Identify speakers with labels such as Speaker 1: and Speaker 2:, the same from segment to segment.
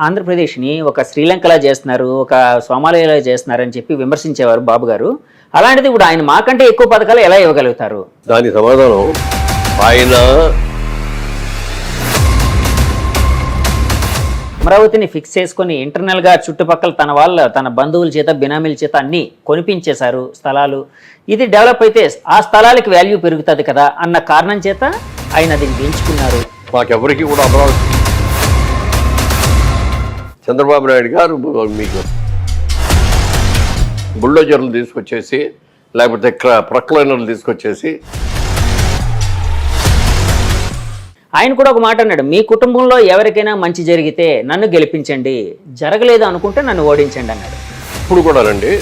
Speaker 1: ఆంధ్రప్రదేశ్‌ని ఒక శ్రీలంకలా చేస్తున్నారు, ఒక సోమాలియాలా చేస్తున్నారని చెప్పి విమర్శించేవారు బాబు గారు. అలాంటిది ఇప్పుడు ఆయన మాకంటే ఎక్కువ పథకాలు ఎలా ఇవ్వగలుగుతారు?
Speaker 2: దాని సమాధానం ఆయన
Speaker 1: అమరావతిని ఫిక్స్ చేసుకొని ఇంటర్నల్‌గా చుట్టుపక్కల తన బంధువుల చేత, బినామీల చేత అన్నీ కొనిపించేశారు స్థలాలు. ఇది డెవలప్ అయితే ఆ స్థలాలకు వాల్యూ పెరుగుతుంది కదా అన్న కారణం చేత ఆయన అది ఎంచుకున్నారు.
Speaker 2: మాకెవరికి కూడా అమరావతి చంద్రబాబు నాయుడు గారు మీకు బుల్డోజర్లు తీసుకొచ్చేసి లేకపోతే ప్రక్లైనర్లు తీసుకొచ్చేసి
Speaker 1: ఆయన కూడా ఒక మాట అన్నాడు, మీ కుటుంబంలో ఎవరికైనా మంచి జరిగితే నన్ను గెలిపించండి, జరగలేదు అనుకుంటే నన్ను ఓడించండి అన్నాడు.
Speaker 2: ఇప్పుడు కూడా రండి.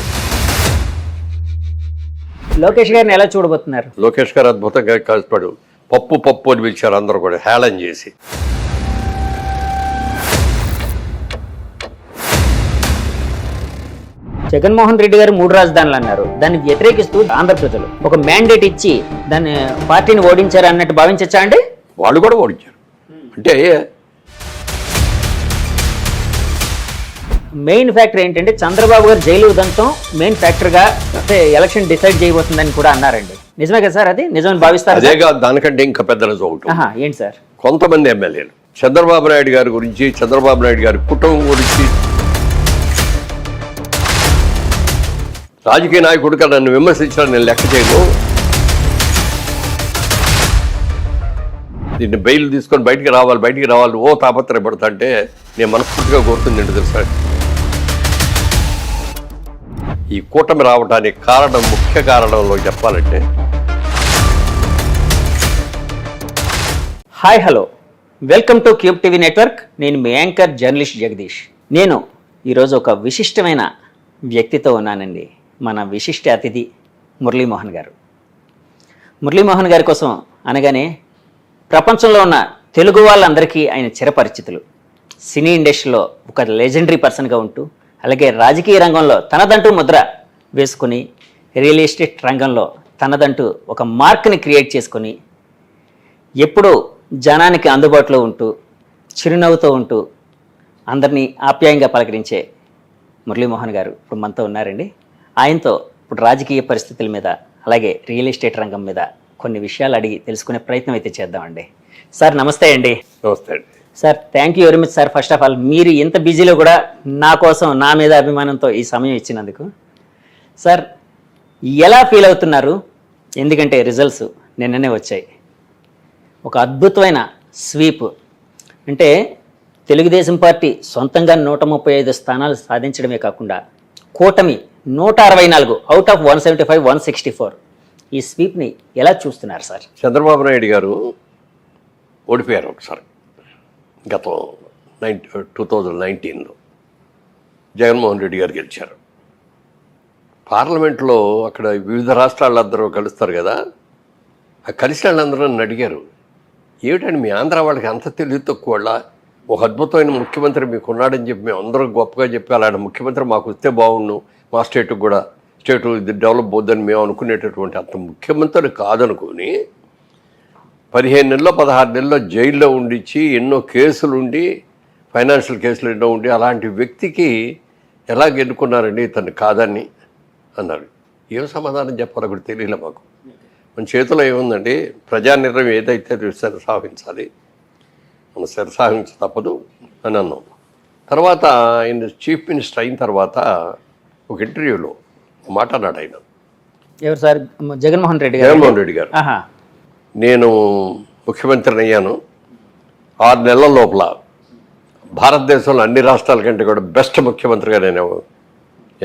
Speaker 1: లోకేష్ గారిని ఎలా చూడబోతున్నారు?
Speaker 2: లోకేష్ గారు అద్భుతంగా కలిసిపాడు. పప్పు అని పిలిచారు అందరూ కూడా హేళన చేసి.
Speaker 1: జగన్మోహన్ రెడ్డి గారు 3 రాజధానులు అన్నారు. దాన్ని వ్యతిరేకిస్తూ ఆంధ్ర ప్రజలు ఒక మ్యాండేట్ ఇచ్చి దాన్ని పార్టీని ఓడించారు అన్నట్టు భావించచ్చా అండి?
Speaker 2: వాళ్ళు కూడా ఓడించారు. అంటే
Speaker 1: మెయిన్ ఫ్యాక్టర్ ఏంటంటే చంద్రబాబు గారు జైలు ఉదంతం మెయిన్ ఫ్యాక్టర్గా ఎలక్షన్ డిసైడ్ చేయబోతుందని కూడా అన్నారండి. నిజమే కదా సార్? అది నిజమని భావిస్తారు?
Speaker 2: అదేగా, దానికంటే ఇంకా పెద్ద ఒకటి.
Speaker 1: ఏంటి సార్?
Speaker 2: కొంతమంది ఎమ్మెల్యేలు చంద్రబాబు నాయుడు గారి గురించి, చంద్రబాబు నాయుడు గారి కుటుంబం గురించి, రాజకీయ నాయకుడిగా నన్ను విమర్శించడం నేను లెక్క చేయను, దీన్ని బెయిల్ తీసుకొని బయటికి రావాలి ఓ తాపత్రయపడతా అంటే నేను మనస్ఫూర్తిగా కోరుతుంది ఏంటి తెలుసా? ఈ కూటమి రావడానికి ముఖ్య కారణంలో చెప్పాలంటే
Speaker 1: hi hello, welcome to cube TV network. నేను మీ యాంకర్ జర్నలిస్ట్ జగదీష్. నేను ఈరోజు ఒక విశిష్టమైన వ్యక్తితో ఉన్నానండి. మన విశిష్ట అతిథి మురళీమోహన్ గారు. మురళీమోహన్ గారి కోసం అనగానే ప్రపంచంలో ఉన్న తెలుగు వాళ్ళందరికీ ఆయన చిరపరిచితులు. సినీ ఇండస్ట్రీలో ఒక లెజెండరీ పర్సన్గా ఉంటూ, అలాగే రాజకీయ రంగంలో తనదంటూ ముద్ర వేసుకుని, రియల్ ఎస్టేట్ రంగంలో తనదంటూ ఒక మార్క్ని క్రియేట్ చేసుకొని, ఎప్పుడూ జనానికి అందుబాటులో ఉంటూ, చిరునవ్వుతో ఉంటూ, అందరినీ ఆప్యాయంగా పలకరించే మురళీమోహన్ గారు ఇప్పుడు మనతో ఉన్నారండి. ఆయనతో ఇప్పుడు రాజకీయ పరిస్థితుల మీద, అలాగే రియల్ ఎస్టేట్ రంగం మీద కొన్ని విషయాలు అడిగి తెలుసుకునే ప్రయత్నం అయితే చేద్దామండి. సార్ నమస్తే అండి.
Speaker 2: నమస్తే అండి
Speaker 1: sir. Thank you very much sir. First of all మీరు ఇంత బిజీలో కూడా నా కోసం, నా మీద అభిమానంతో ఈ సమయం ఇచ్చినందుకు. సార్ ఎలా ఫీల్ అవుతున్నారు? ఎందుకంటే రిజల్ట్స్ నిన్ననే వచ్చాయి. ఒక అద్భుతమైన స్వీప్. అంటే తెలుగుదేశం పార్టీ సొంతంగా 135 స్థానాలు సాధించడమే కాకుండా కూటమి 164 అవుట్ ఆఫ్ 175, 164 ఈ స్వీప్ని ఎలా చూస్తున్నారు సార్?
Speaker 2: చంద్రబాబు నాయుడు గారు ఓడిపోయారు ఒకసారి గతం 2019లో. జగన్మోహన్ రెడ్డి గారు గెలిచారు. పార్లమెంట్లో అక్కడ వివిధ రాష్ట్రాలందరూ కలుస్తారు కదా, ఆ కలిసిన వాళ్ళందరూ నన్ను అడిగారు, ఏమిటండి మీ ఆంధ్ర వాళ్ళకి అంత తెలివి తక్కువ, ఒక అద్భుతమైన ముఖ్యమంత్రి మీకు ఉన్నాడని చెప్పి మేము అందరూ గొప్పగా చెప్పి అలాంటి ముఖ్యమంత్రి మాకు వస్తే బాగుండు, మా స్టేటు ఇది డెవలప్ అవుద్దని మేము అనుకునేటటువంటి అంత ముఖ్యమంత్రి కాదనుకొని 15 నెలలో 16 నెలల్లో జైల్లో ఉండిచ్చి ఎన్నో కేసులు ఉండి, ఫైనాన్షియల్ కేసులు ఎన్నో ఉండి, అలాంటి వ్యక్తికి ఎలా ఎన్నుకున్నారండి ఇతన్ని కాదని అన్నారు. ఏం సమాధానం చెప్పాలో కూడా తెలియలే మాకు. మన చేతిలో ఏముందండి, ప్రజానిర్ణయం ఏదైతే సాగించాలి, మనం సాగించ తప్పదు అని అన్నాం. తర్వాత ఆయన చీఫ్ మినిస్టర్ అయిన తర్వాత ఒక ఇంటర్వ్యూలో మాట్లాడాడు ఆయన.
Speaker 1: ఎవరు సార్? జగన్మోహన్ రెడ్డి
Speaker 2: గారు. నేను ముఖ్యమంత్రిని అయ్యాను, 6 నెలల లోపల భారతదేశంలో అన్ని రాష్ట్రాల కంటే కూడా బెస్ట్ ముఖ్యమంత్రిగా నేను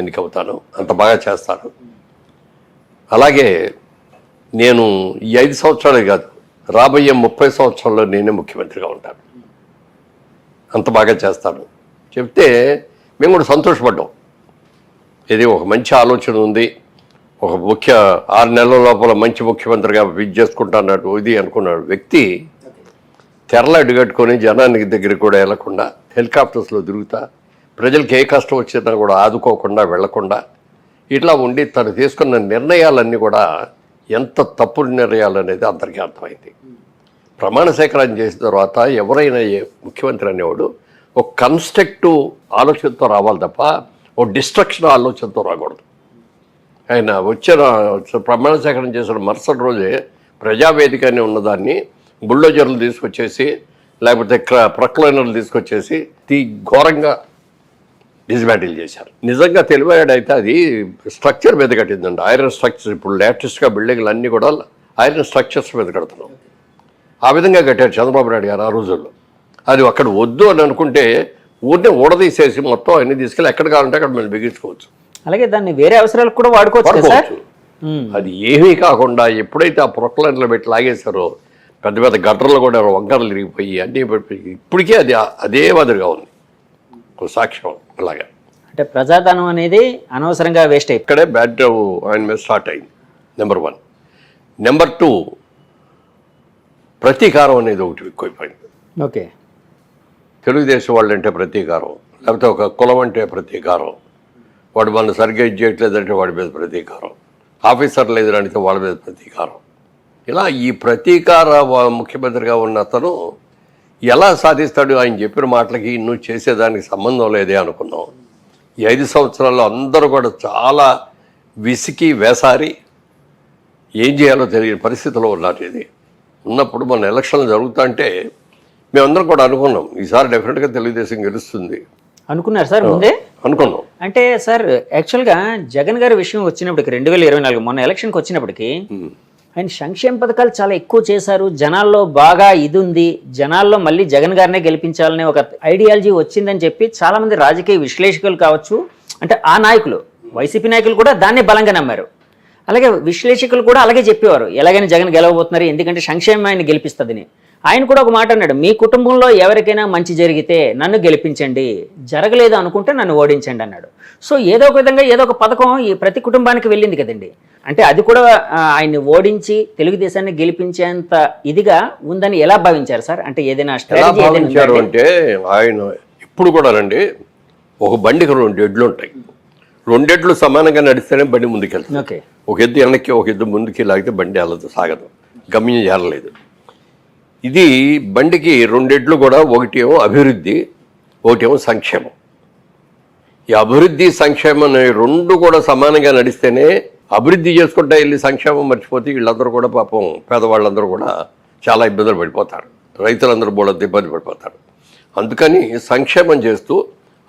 Speaker 2: ఎన్నికవుతాను, అంత బాగా చేస్తాను. అలాగే నేను ఈ 5 సంవత్సరాలే కాదు, రాబోయే 30 సంవత్సరాల్లో నేనే ముఖ్యమంత్రిగా ఉంటాను, అంత బాగా చేస్తాను చెప్తే మేము కూడా సంతోషపడ్డాం. ఇది ఒక మంచి ఆలోచన ఉంది, ఒక 6 నెలల లోపల మంచి ముఖ్యమంత్రిగా విజ్ చేసుకుంటాన్నట్టు ఇది అనుకున్నాడు వ్యక్తి తెరలు అడ్డుకట్టుకొని జనానికి దగ్గర కూడా వెళ్లకుండా, హెలికాప్టర్స్లో తిరుగుతా, ప్రజలకు ఏ కష్టం వచ్చినా కూడా ఆదుకోకుండా వెళ్లకుండా ఇట్లా ఉండి తను తీసుకున్న నిర్ణయాలన్నీ కూడా ఎంత తప్పుడు నిర్ణయాలు అనేది అందరికీ అర్థమైంది. ప్రమాణ స్వీకారం చేసిన తర్వాత ఎవరైనా ముఖ్యమంత్రి అనేవాడు ఒక కన్స్ట్రక్టివ్ ఆలోచనతో రావాలి తప్ప ఒక డిస్ట్రక్షన్ ఆలోచనతో రాకూడదు. ఆయన ప్రమాణ సేకరణ చేసిన మరుసటి రోజే ప్రజావేదిక అని ఉన్నదాన్ని బుల్డోజర్లు తీసుకొచ్చేసి లేకపోతే ప్రక్లైనర్లు తీసుకొచ్చేసి ఘోరంగా డిస్మాంటిల్ చేశారు. నిజంగా తెలివాడైతే అది స్ట్రక్చర్ మీద కట్టిందండి, ఐరన్ స్ట్రక్చర్. ఇప్పుడు లేటెస్ట్గా బిల్డింగ్లు అన్నీ కూడా ఐరన్ స్ట్రక్చర్స్ మీద కడుతున్నాం. ఆ విధంగా కట్టారు చంద్రబాబు నాయుడు గారు ఆ రోజుల్లో. అది అక్కడ వద్దు అని అనుకుంటే ఊరినే ఊడదీసేసి మొత్తం అన్ని తీసుకెళ్ళి ఎక్కడ కావాలంటే అక్కడ మనం బిగించుకోవచ్చు.
Speaker 1: అలాగే దాన్ని వేరే అవసరాలకు కూడా వాడుకోవచ్చు.
Speaker 2: అది ఏమీ కాకుండా ఎప్పుడైతే ఆ ప్రొక్లైన్లో పెట్టి లాగేశారో పెద్ద పెద్ద గట్టర్లు కూడా వంకరలు తిరిగిపోయి అన్నీ పడిపోయి ఇప్పటికీ అది అదే మాదిరిగా ఉంది. సాక్ష్యం అలాగా
Speaker 1: అంటే ప్రజాధనం అనేది అనవసరంగా వేస్ట్ అయిపోయి
Speaker 2: ఇక్కడే బ్యాడ్ ఆయన మీద స్టార్ట్ అయింది. నెంబర్ 1. నెంబర్ 2, ప్రతీకారం అనేది ఒకటి ఎక్కువైపోయింది.
Speaker 1: ఓకే,
Speaker 2: తెలుగుదేశం వాళ్ళు అంటే ప్రతీకారం, లేకపోతే ఒక కులం అంటే ప్రతీకారం, వాడు మన సరిగ్గా ఇది చేయట్లేదంటే వాడి మీద ప్రతీకారం, ఆఫీసర్ లేదంటే వాళ్ళ మీద ప్రతీకారం. ఇలా ఈ ప్రతీకార ముఖ్యమంత్రిగా ఉన్న అతను ఎలా సాధిస్తాడు? ఆయన చెప్పిన మాటలకి నువ్వు చేసేదానికి సంబంధం లేదే అనుకున్నాం. ఈ 5 సంవత్సరాల్లో అందరూ కూడా చాలా విసికి వేసారి ఏం చేయాలో తెలియని పరిస్థితిలో ఉన్నారు. ఇది ఉన్నప్పుడు మన ఎలక్షన్లు జరుగుతుంటే మేమందరం కూడా అనుకున్నాం ఈసారి డెఫినెట్గా తెలుగుదేశం గెలుస్తుంది
Speaker 1: అనుకున్నారు సార్ ముందే
Speaker 2: అనుకున్నాం.
Speaker 1: అంటే సార్ యాక్చువల్గా జగన్ గారి విషయం వచ్చినప్పటికి 2024 మొన్న ఎలక్షన్కి వచ్చినప్పటికి ఆయన సంక్షేమ పథకాలు చాలా ఎక్కువ చేశారు, జనాల్లో బాగా ఇది ఉంది, జనాల్లో మళ్ళీ జగన్ గారినే గెలిపించాలనే ఒక ఐడియాలజీ వచ్చిందని చెప్పి చాలామంది రాజకీయ విశ్లేషకులు కావచ్చు, అంటే ఆ నాయకులు వైసీపీ నాయకులు కూడా దాన్నే బలంగా నమ్మారు. అలాగే విశ్లేషకులు కూడా అలాగే చెప్పేవారు ఎలాగైనా జగన్ గెలవబోతున్నారు ఎందుకంటే సంక్షేమం ఆయన గెలిపిస్తుందని. ఆయన కూడా ఒక మాట అన్నాడు, మీ కుటుంబంలో ఎవరికైనా మంచి జరిగితే నన్ను గెలిపించండి, జరగలేదు అనుకుంటే నన్ను ఓడించండి అన్నాడు. సో ఏదో ఒక విధంగా ఏదో ఒక పథకం ఈ ప్రతి కుటుంబానికి వెళ్ళింది కదండి. అంటే అది కూడా ఆయన్ని ఓడించి తెలుగుదేశాన్ని గెలిపించేంత ఇదిగా ఉందని ఎలా భావించారు సార్? అంటే ఏదైనా స్ట్రాటజీ
Speaker 2: అంటే ఆయన ఇప్పుడు కూడా రండి, ఒక బండికి 2 ఎడ్లు ఉంటాయి, 2 ఎడ్లు సమానంగా నడిస్తేనే బండి ముందుకెళ్తుంది.
Speaker 1: ఓకే,
Speaker 2: ఒక ఎద్దు వెనక్కి ఒక ఎద్దు ముందుకి లాగితే బండి వెళ్ళదు, సాగదు, గమ్యం చేరలేదు. ఇది బండికి 2 ఎడ్లు కూడా, ఒకటేమో అభివృద్ధి, ఒకటేమో సంక్షేమం. ఈ అభివృద్ధి సంక్షేమం 2 కూడా సమానంగా నడిస్తేనే అభివృద్ధి చేసుకుంటా వెళ్ళి సంక్షేమం మర్చిపోతే వీళ్ళందరూ కూడా పాపం పేదవాళ్ళందరూ కూడా చాలా ఇబ్బందులు పడిపోతారు, రైతులందరూ కూడా ఇబ్బంది పడిపోతారు. అందుకని సంక్షేమం చేస్తూ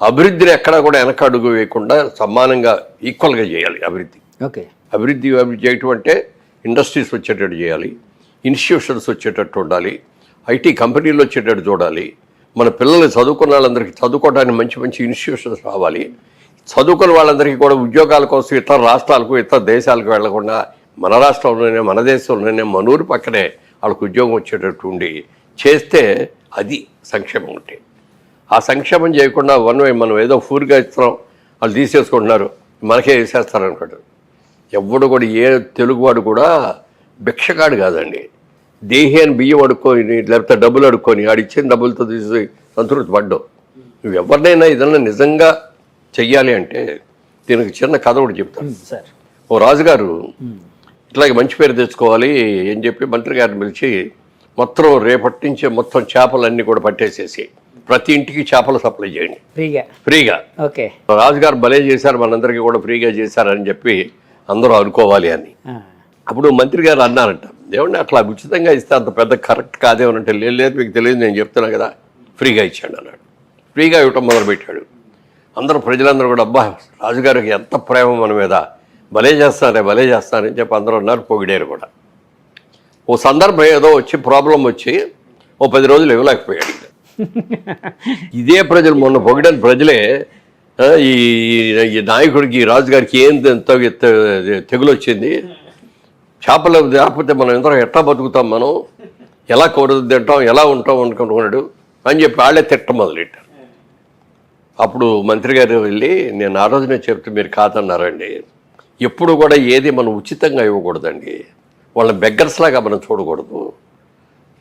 Speaker 2: అభివృద్ధిని ఎక్కడా కూడా వెనక అడుగు వేయకుండా సమానంగా ఈక్వల్గా చేయాలి అభివృద్ధి.
Speaker 1: ఓకే,
Speaker 2: అభివృద్ధి చేయటం అంటే ఇండస్ట్రీస్ వచ్చేటట్టు చేయాలి, ఇన్స్టిట్యూషన్స్ వచ్చేటట్టు ఉండాలి, ఐటీ కంపెనీలు వచ్చేటట్టు చూడాలి, మన పిల్లలు చదువుకున్న వాళ్ళందరికీ చదువుకోవడానికి మంచి మంచి ఇన్స్టిట్యూషన్స్ రావాలి, చదువుకున్న వాళ్ళందరికీ కూడా ఉద్యోగాల కోసం ఇతర రాష్ట్రాలకు ఇతర దేశాలకు వెళ్లకుండా మన రాష్ట్రంలోనే మన దేశంలోనే మన ఊరి పక్కనే వాళ్ళకు ఉద్యోగం వచ్చేటట్టు ఉండి చేస్తే అది సంక్షేమం ఉంటే. ఆ సంక్షేమం చేయకుండా మనం ఏదో ఫూర్గా ఇస్తున్నాం వాళ్ళు తీసేసుకుంటున్నారు మనకే వేసేస్తారనుకోండి. ఎవడు కూడా ఏ తెలుగువాడు కూడా భిక్షగాడు కాదండి, దేహి అని బియ్యం అడుక్కొని లేకపోతే డబ్బులు అడుక్కొని ఆడిచ్చిన డబ్బులతో తీసి సంతృప్తి పడ్డావు. నువ్వు ఎవరినైనా ఏదన్నా నిజంగా చెయ్యాలి అంటే దీనికి చిన్న కథ ఒకటి చెప్తాను
Speaker 1: సార్.
Speaker 2: ఓ రాజుగారు ఇట్లాగే మంచి పేరు తెచ్చుకోవాలి అని చెప్పి మంత్రి గారిని పిలిచి మొత్తం రేపటి నుంచే మొత్తం చేపలన్నీ కూడా పట్టేసేసి ప్రతి ఇంటికి చేపలు సప్లై చేయండి ఫ్రీగా.
Speaker 1: ఓకే,
Speaker 2: రాజుగారు భలే చేశారు, మనందరికీ కూడా ఫ్రీగా చేశారని చెప్పి అందరూ అనుకోవాలి అని. అప్పుడు మంత్రి గారు అన్నారంట, ఏమంటే అట్లా ఉచితంగా ఇస్తే అంత పెద్ద కరెక్ట్ కాదేమనంటే, లేదు మీకు తెలియదు నేను చెప్తున్నా కదా, ఫ్రీగా ఇచ్చాడు అన్నాడు. ఫ్రీగా ఇవ్వటం మొదలుపెట్టాడు. అందరూ ప్రజలందరూ కూడా అబ్బా రాజుగారికి ఎంత ప్రేమ మన మీద, భలే చేస్తారని చెప్పి అందరూ ఉన్నారు, పొగిడారు కూడా. ఓ సందర్భం ఏదో వచ్చి ప్రాబ్లం వచ్చి ఓ 10 రోజులు ఇవ్వలేకపోయాడు. ఇదే ప్రజలు మొన్న పొగిడిన ప్రజలే ఈ నాయకుడికి రాజుగారికి ఏం తెగులు వచ్చింది, చేపలు లేకపోతే మనం ఎంతో ఎట్లా బతుకుతాం, మనం ఎలా కూరదు తింటాం, ఎలా ఉంటాం అనుకుంటున్నాడు అని చెప్పి వాళ్ళే తిట్టం మొదలెట్టారు. అప్పుడు మంత్రి గారు వెళ్ళి, నేను ఆ రోజునే చెప్తే మీరు కాదన్నారండి, ఎప్పుడు కూడా ఏది మనం ఉచితంగా ఇవ్వకూడదండి, వాళ్ళని బెగ్గర్స్ లాగా మనం చూడకూడదు,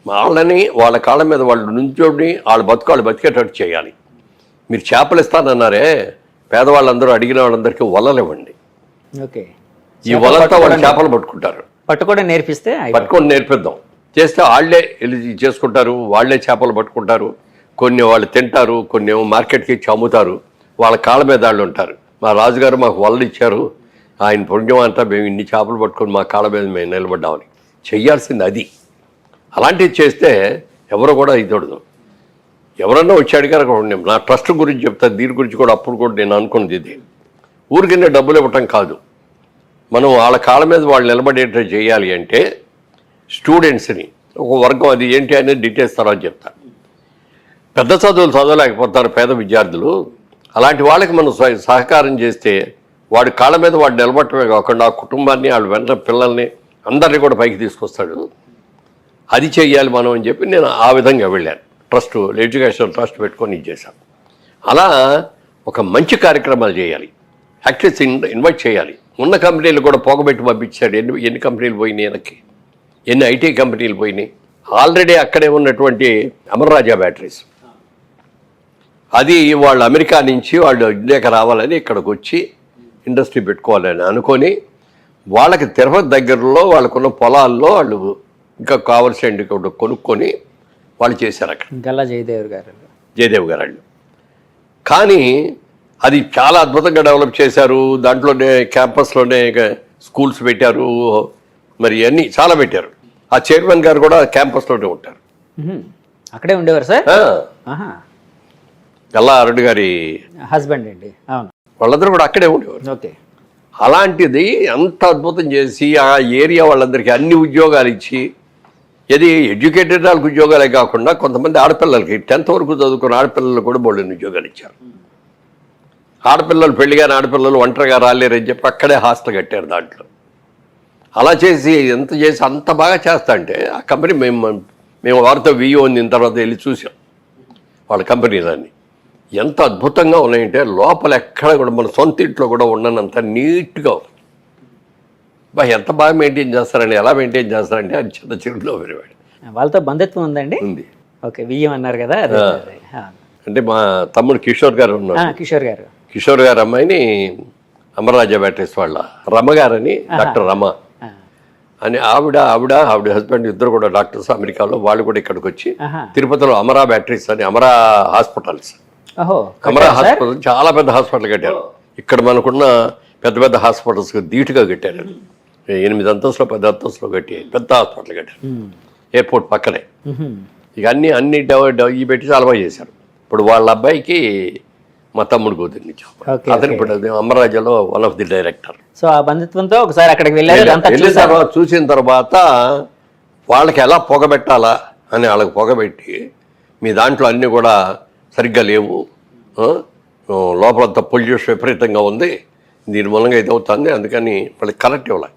Speaker 2: వాళ్ళని వాళ్ళ కాళ్ళ మీద వాళ్ళు నుంచోని వాళ్ళ బతుకాళ్ళు బతికేటట్టు చేయాలి. మీరు చేపలు ఇస్తానన్నారే, పేదవాళ్ళందరూ అడిగిన వాళ్ళందరికీ వలలు ఇవ్వండి, ఈ వలలతో వాళ్ళు చేపలు పట్టుకుంటారు, పట్టుకొని నేర్పిద్దాం, చేస్తే వాళ్ళే వెళ్ళి చేసుకుంటారు, వాళ్ళే చేపలు పట్టుకుంటారు, కొన్ని వాళ్ళు తింటారు, కొన్ని ఏమో మార్కెట్కి ఇచ్చి అమ్ముతారు, వాళ్ళ కాళ్ళ మీద వాళ్ళు ఉంటారు. మా రాజుగారు మాకు వలలు ఇచ్చారు, ఆయన పుణ్యం అంతా మేము ఇన్ని చేపలు పట్టుకొని మా కాళ్ళ మీద మేము నిలబడ్డామని చెయ్యాల్సింది అది. అలాంటివి చేస్తే ఎవరు కూడా ఇదొడదు. ఎవరన్నా వచ్చి అడిగారు, నా ట్రస్ట్ గురించి చెప్తాను, దీని గురించి కూడా అప్పుడు కూడా నేను అనుకున్నది ఇది. ఊరికినే డబ్బులు ఇవ్వటం కాదు, మనం వాళ్ళ కాళ్ళ మీద వాళ్ళు నిలబడేటట్టు చేయాలి అంటే స్టూడెంట్స్ని ఒక వర్గం, అది ఏంటి అనేది డీటెయిల్స్ తర్వాత చెప్తాను. పెద్ద చదువులు చదవలేకపోతారు పేద విద్యార్థులు, అలాంటి వాళ్ళకి మనం సహకారం చేస్తే వాడి కాళ్ళ మీద వాడు నిలబడటమే కాకుండా ఆ కుటుంబాన్ని, వాళ్ళ వెంట పిల్లల్ని అందరినీ కూడా పైకి తీసుకొస్తాడు. అది చెయ్యాలి మనం అని చెప్పి నేను ఆ విధంగా వెళ్ళాను. ట్రస్ట్, ఎడ్యుకేషన్ ట్రస్ట్ పెట్టుకొని ఇచ్చేసాను. అలా ఒక మంచి కార్యక్రమాలు చేయాలి, యాక్టర్స్ ఇన్వైట్ చేయాలి. ఉన్న కంపెనీలు కూడా పోగబెట్టి పంపించాడు. ఎన్ని కంపెనీలు పోయినాయి వెనక్కి, ఎన్ని ఐటీ కంపెనీలు పోయినాయి. ఆల్రెడీ అక్కడే ఉన్నటువంటి అమర్రాజా బ్యాటరీస్, అది వాళ్ళు అమెరికా నుంచి వాళ్ళు ఇండియాకి రావాలని ఇక్కడికి వచ్చి ఇండస్ట్రీ పెట్టుకోవాలని అనుకొని వాళ్ళకి తిరుపతి దగ్గరలో వాళ్ళకున్న పొలాల్లో వాళ్ళు ఇంకా కావాల్సిన కొనుక్కొని వాళ్ళు చేశారు అక్కడ.
Speaker 1: గల్లా జయదేవ్
Speaker 2: గారు వాళ్ళు. కానీ అది చాలా అద్భుతంగా డెవలప్ చేశారు. దాంట్లోనే క్యాంపస్లోనే స్కూల్స్ పెట్టారు, మరి అన్నీ చాలా పెట్టారు. ఆ చైర్మన్ గారు కూడా క్యాంపస్లోనే ఉంటారు.
Speaker 1: అక్కడే ఉండేవారు సార్.
Speaker 2: గల్లా అరుణ్ గారి
Speaker 1: హస్బెండ్ అండి. అవును,
Speaker 2: వాళ్ళందరూ కూడా అక్కడే ఉండేవారు.
Speaker 1: ఓకే.
Speaker 2: అలాంటిది అంత అద్భుతం చేసి ఆ ఏరియా వాళ్ళందరికీ అన్ని ఉద్యోగాలు ఇచ్చి, ఇది ఎడ్యుకేటెడ్ వాళ్ళకి ఉద్యోగాలే కాకుండా కొంతమంది ఆడపిల్లలకి 10th వరకు చదువుకున్న ఆడపిల్లలు కూడా బోల్డెన్ని ఉద్యోగాలు ఇచ్చారు. ఆడపిల్లలు పెళ్లిగాని ఆడపిల్లలు ఒంటరిగా రాలేరని చెప్పి అక్కడే హాస్టల్ కట్టారు దాంట్లో. అలా చేసి ఎంత చేసి అంత బాగా చేస్తా అంటే ఆ కంపెనీ మేము వారితో వియో అందిన తర్వాత వెళ్ళి చూసాం వాళ్ళ కంపెనీలన్నీ ఎంత అద్భుతంగా ఉన్నాయంటే లోపల ఎక్కడ కూడా మన సొంత ఇంట్లో కూడా ఉండనంత నీట్గా ఉంది. ఎంత బాగా మెయింటైన్ చేస్తారండి, ఎలా మెయింటైన్ చేస్తారంటే అది చిన్న చిరులో పెరిగాడు.
Speaker 1: వాళ్ళతో బంధుత్వం ఉందండి.
Speaker 2: ఉంది.
Speaker 1: ఓకే, వియ్యం అన్నారు కదా.
Speaker 2: అంటే మా తమ్ముడు కిషోర్ గారు ఉన్నారు. కిషోర్ గారు అమ్మాయిని అమరరాజా బ్యాటరీస్ వాళ్ళ రమగారని, డాక్టర్ రమ అని ఆవిడ హస్బెండ్ ఇద్దరు కూడా డాక్టర్స్ అమెరికాలో. వాళ్ళు కూడా ఇక్కడికి వచ్చి తిరుపతిలో అమరా బ్యాటరీస్ అని అమరా హాస్పిటల్స్, అమరా హాస్పిటల్ చాలా పెద్ద హాస్పిటల్ కట్టారు. ఇక్కడ మనకున్న పెద్ద పెద్ద హాస్పిటల్స్కి ధీటుగా కట్టారు. 8 అంతస్తులో 10 అంతస్తులో కట్టి పెద్ద హాస్పిటల్ కట్టారు ఎయిర్పోర్ట్ పక్కనే. ఇక అన్ని ఈ పెట్టి చాలా బాగా చేశారు. ఇప్పుడు వాళ్ళ అబ్బాయికి మా తమ్ముడు కూతుర్ని ఇచ్చాం. అతను ఇప్పుడు అమరాజాలో one of the director.
Speaker 1: So ఆ బంధుత్వంతో ఒకసారి అక్కడికి వెళ్ళిన
Speaker 2: తర్వాత చూసిన తర్వాత వాళ్ళకి ఎలా పొగబెట్టాలా అని వాళ్ళకి పొగబెట్టి, మీ దాంట్లో అన్నీ కూడా సరిగ్గా లేవు, లోపలంతా పొల్యూషన్ విపరీతంగా ఉంది, దీని మూలంగా ఇది అవుతుంది, అందుకని వాళ్ళకి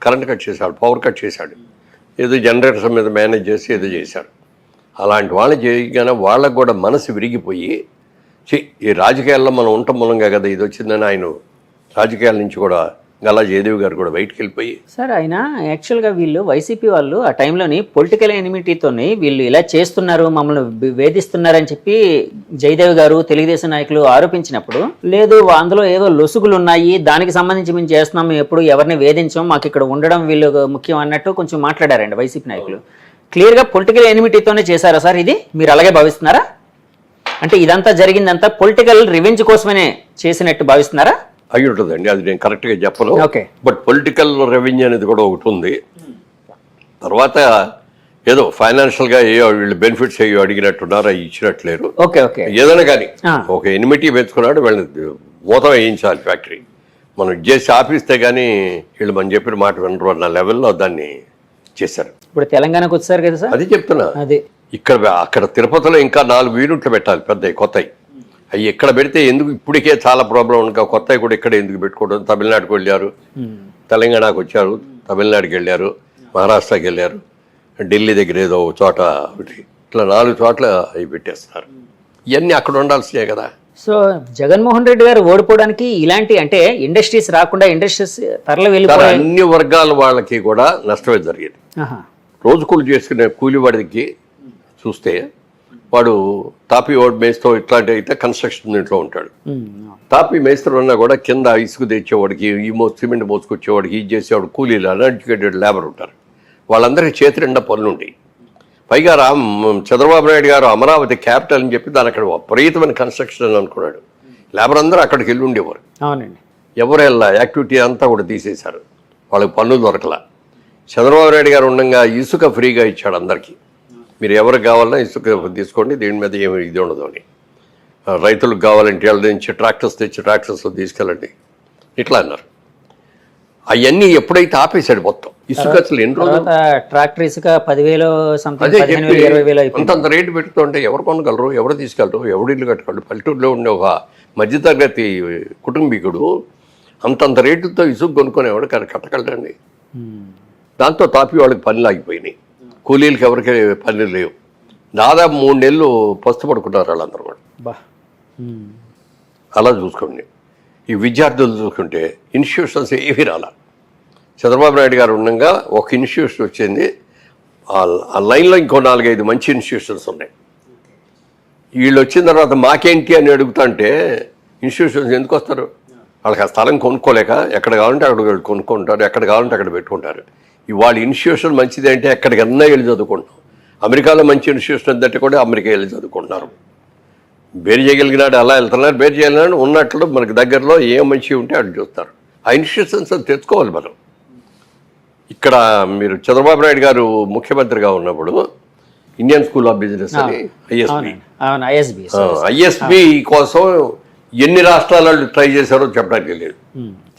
Speaker 2: కరెంట్ కట్ చేశాడు, పవర్ కట్ చేశాడు, ఏదో జనరేటర్ మీద మేనేజ్ చేసి ఏదో చేశాడు. అలాంటి వాళ్ళు చేయగానే వాళ్ళకు కూడా మనసు విరిగిపోయి, ఈ రాజకీయాల్లో మనం ఉండటం మూలంగా కదా ఇది వచ్చిందని ఆయన రాజకీయాల నుంచి కూడా గల్లా జయదేవ్ గారు కూడా బయటికి వెళ్ళిపోయి.
Speaker 1: సార్ ఆయన యాక్చువల్గా వీళ్ళు వైసీపీ వాళ్ళు ఆ టైంలోని పొలిటికల్ ఎనిమిటీతోని వీళ్ళు ఇలా చేస్తున్నారు, మమ్మల్ని వేధిస్తున్నారని చెప్పి జయదేవ్ గారు తెలుగుదేశం నాయకులు ఆరోపించినప్పుడు, లేదు అందులో ఏదో లొసుగులు ఉన్నాయి, దానికి సంబంధించి మేము చేస్తున్నాం, మేము ఎప్పుడు ఎవరిని వేధించాం, మాకు ఇక్కడ ఉండడం వీళ్ళు ముఖ్యం అన్నట్టు కొంచెం మాట్లాడారండి వైసీపీ నాయకులు. క్లియర్గా పొలిటికల్ ఎనిమిటీతోనే చేశారా సార్ ఇది? మీరు అలాగే భావిస్తున్నారా? అంటే ఇదంతా జరిగిందంతా పొలిటికల్ రివెంజ్ కోసమనే చేసినట్టు భావిస్తున్నారా?
Speaker 2: అయి ఉంటుందండి, అది నేను కరెక్ట్గా చెప్పను. బట్ పొలిటికల్ రెవెన్యూ అనేది కూడా ఒకటి ఉంది. తర్వాత ఏదో ఫైనాన్షియల్గా వీళ్ళు బెనిఫిట్స్ అయ్యో అడిగినట్టున్నారు, అవి ఇచ్చినట్లేరు. ఏదైనా కానీ ఒక ఎనిమిటీ పెంచుకున్నాడు, వీళ్ళని మూతం వేయించాలి ఫ్యాక్టరీ. మనం చేసి ఆపిస్తే కానీ వీళ్ళు మనం చెప్పిన మాట వినరు అన్న లెవెల్లో దాన్ని చేశారు.
Speaker 1: ఇప్పుడు తెలంగాణకు వచ్చారు కదా సార్,
Speaker 2: అది చెప్తున్నా. అక్కడ తిరుపతిలో ఇంకా 4 యూనిట్లు పెట్టాలి పెద్దవి కొత్తవి. అవి ఎక్కడ పెడితే ఎందుకు ఇప్పటికే చాలా ప్రాబ్లం ఉంది, కొత్తవి కూడా ఇక్కడ ఎందుకు పెట్టుకోవడం. తమిళనాడుకు వెళ్ళారు, తెలంగాణకు వచ్చారు, తమిళనాడుకి వెళ్ళారు, మహారాష్ట్రకి వెళ్ళారు, ఢిల్లీ దగ్గర ఏదో చోట ఒకటి, ఇట్లా 4 చోట్ల అవి పెట్టేస్తున్నారు. ఇవన్నీ అక్కడ ఉండాల్సినే కదా.
Speaker 1: సో జగన్మోహన్ రెడ్డి గారు ఓడిపోవడానికి ఇలాంటి అంటే ఇండస్ట్రీస్ రాకుండా ఇండస్ట్రీస్ తరలి వెళ్ళిపోయి
Speaker 2: అన్ని వర్గాల వాళ్ళకి కూడా నష్టమే జరిగేది. రోజు కూలి చేసుకునే కూలివాడికి చూస్తే వాడు తాపి మేస్తో ఇట్లాంటి అయితే కన్స్ట్రక్షన్ ఇంట్లో ఉంటాడు. తాపి మేస్త్రి ఉన్నా కూడా కింద ఇసుకు తెచ్చేవాడికి, సిమెంట్ మోసుకొచ్చేవాడికి, ఇది చేసేవాడు కూలీలు అన్ఎడ్యుకేటెడ్ లేబర్ ఉంటారు. వాళ్ళందరికీ చేతి నిండా పనులు ఉంటాయి. పైగా చంద్రబాబు నాయుడు గారు అమరావతి క్యాపిటల్ అని చెప్పి దాని అక్కడ విపరీతమైన కన్స్ట్రక్షన్ అని అనుకున్నాడు. లేబర్ అందరూ అక్కడికి వెళ్ళి ఉండేవారు.
Speaker 1: అవునండి.
Speaker 2: ఎవరు వెళ్ళా, యాక్టివిటీ అంతా కూడా తీసేశారు, వాళ్ళకి పనులు దొరకలా. చంద్రబాబు నాయుడు గారు ఉండగా ఇసుక ఫ్రీగా ఇచ్చాడు అందరికీ. మీరు ఎవరికి కావాలన్నా ఇసుక తీసుకోండి, దీని మీద ఏమి ఇది ఉండదు అని. రైతులకు కావాలంటే వాళ్ళ నుంచి ట్రాక్టర్స్ తెచ్చి ట్రాక్టర్స్లో తీసుకెళ్ళండి ఇట్లా అన్నారు. అవన్నీ ఎప్పుడైతే ఆపేశాడు మొత్తం ఇసుక, అసలు ఎన్ని రోజులు
Speaker 1: ట్రాక్టర్ ఇసుక 10,000
Speaker 2: అదే చెప్పి అంతంత రేటు పెడుతుంటే ఎవరు కొనగలరు, ఎవరు తీసుకెళ్ళరు, ఎవరు ఇల్లు కట్టగలరు? పల్లెటూరులో ఉండే ఒక మధ్యతరగతి కుటుంబీకుడు అంతంత రేటుతో ఇసుక కొనుక్కునేవాడు కట్టగలరండి. దాంతో తాపి వాళ్ళకి పనులు ఆగిపోయినాయి, కూలీలకి ఎవరికి పనులు లేవు. దాదాపు 3 నెలలు పస్తు పడుకున్నారు వాళ్ళందరూ కూడా. అలా చూసుకోండి. ఈ విద్యార్థులు చూసుకుంటే ఇన్స్టిట్యూషన్స్ ఏవి రాలా. చంద్రబాబు నాయుడు గారు ఉండగా ఒక ఇన్స్టిట్యూషన్ వచ్చింది, ఆ లైన్లో ఇంకో 4-5 మంచి ఇన్స్టిట్యూషన్స్ ఉన్నాయి. వీళ్ళు వచ్చిన తర్వాత మాకేంటి అని అడుగుతుంటే ఇన్స్టిట్యూషన్స్ ఎందుకు వస్తారు? వాళ్ళకి ఆ స్థలం కొనుక్కోలేక ఎక్కడ కావాలంటే అక్కడ కొనుక్కుంటారు, ఎక్కడ కావాలంటే అక్కడ పెట్టుకుంటారు. ఇవాళ ఇన్స్టిట్యూషన్ మంచిది అంటే ఎక్కడికన్నా వెళ్ళి చదువుకుంటాం. అమెరికాలో మంచి ఇన్స్టిట్యూషన్ అంటే కూడా అమెరికా వెళ్ళి చదువుకుంటున్నారు. బేరు చేయగలిగినాడు అలా వెళ్తున్నారు, బేరు చేయగలిగినాడు ఉన్నట్లు మనకు దగ్గరలో ఏ మంచి ఉంటే అటు చూస్తారు. ఆ ఇన్స్టిట్యూషన్స్ తెచ్చుకోవాలి మనం. ఇక్కడ మీరు చంద్రబాబు నాయుడు గారు ముఖ్యమంత్రిగా ఉన్నప్పుడు ఇండియన్ స్కూల్ ఆఫ్ బిజినెస్ అని ఐఎస్బి కోసం ఎన్ని రాష్ట్రాల వాళ్ళు ట్రై చేశారో చెప్పడానికి లేదు.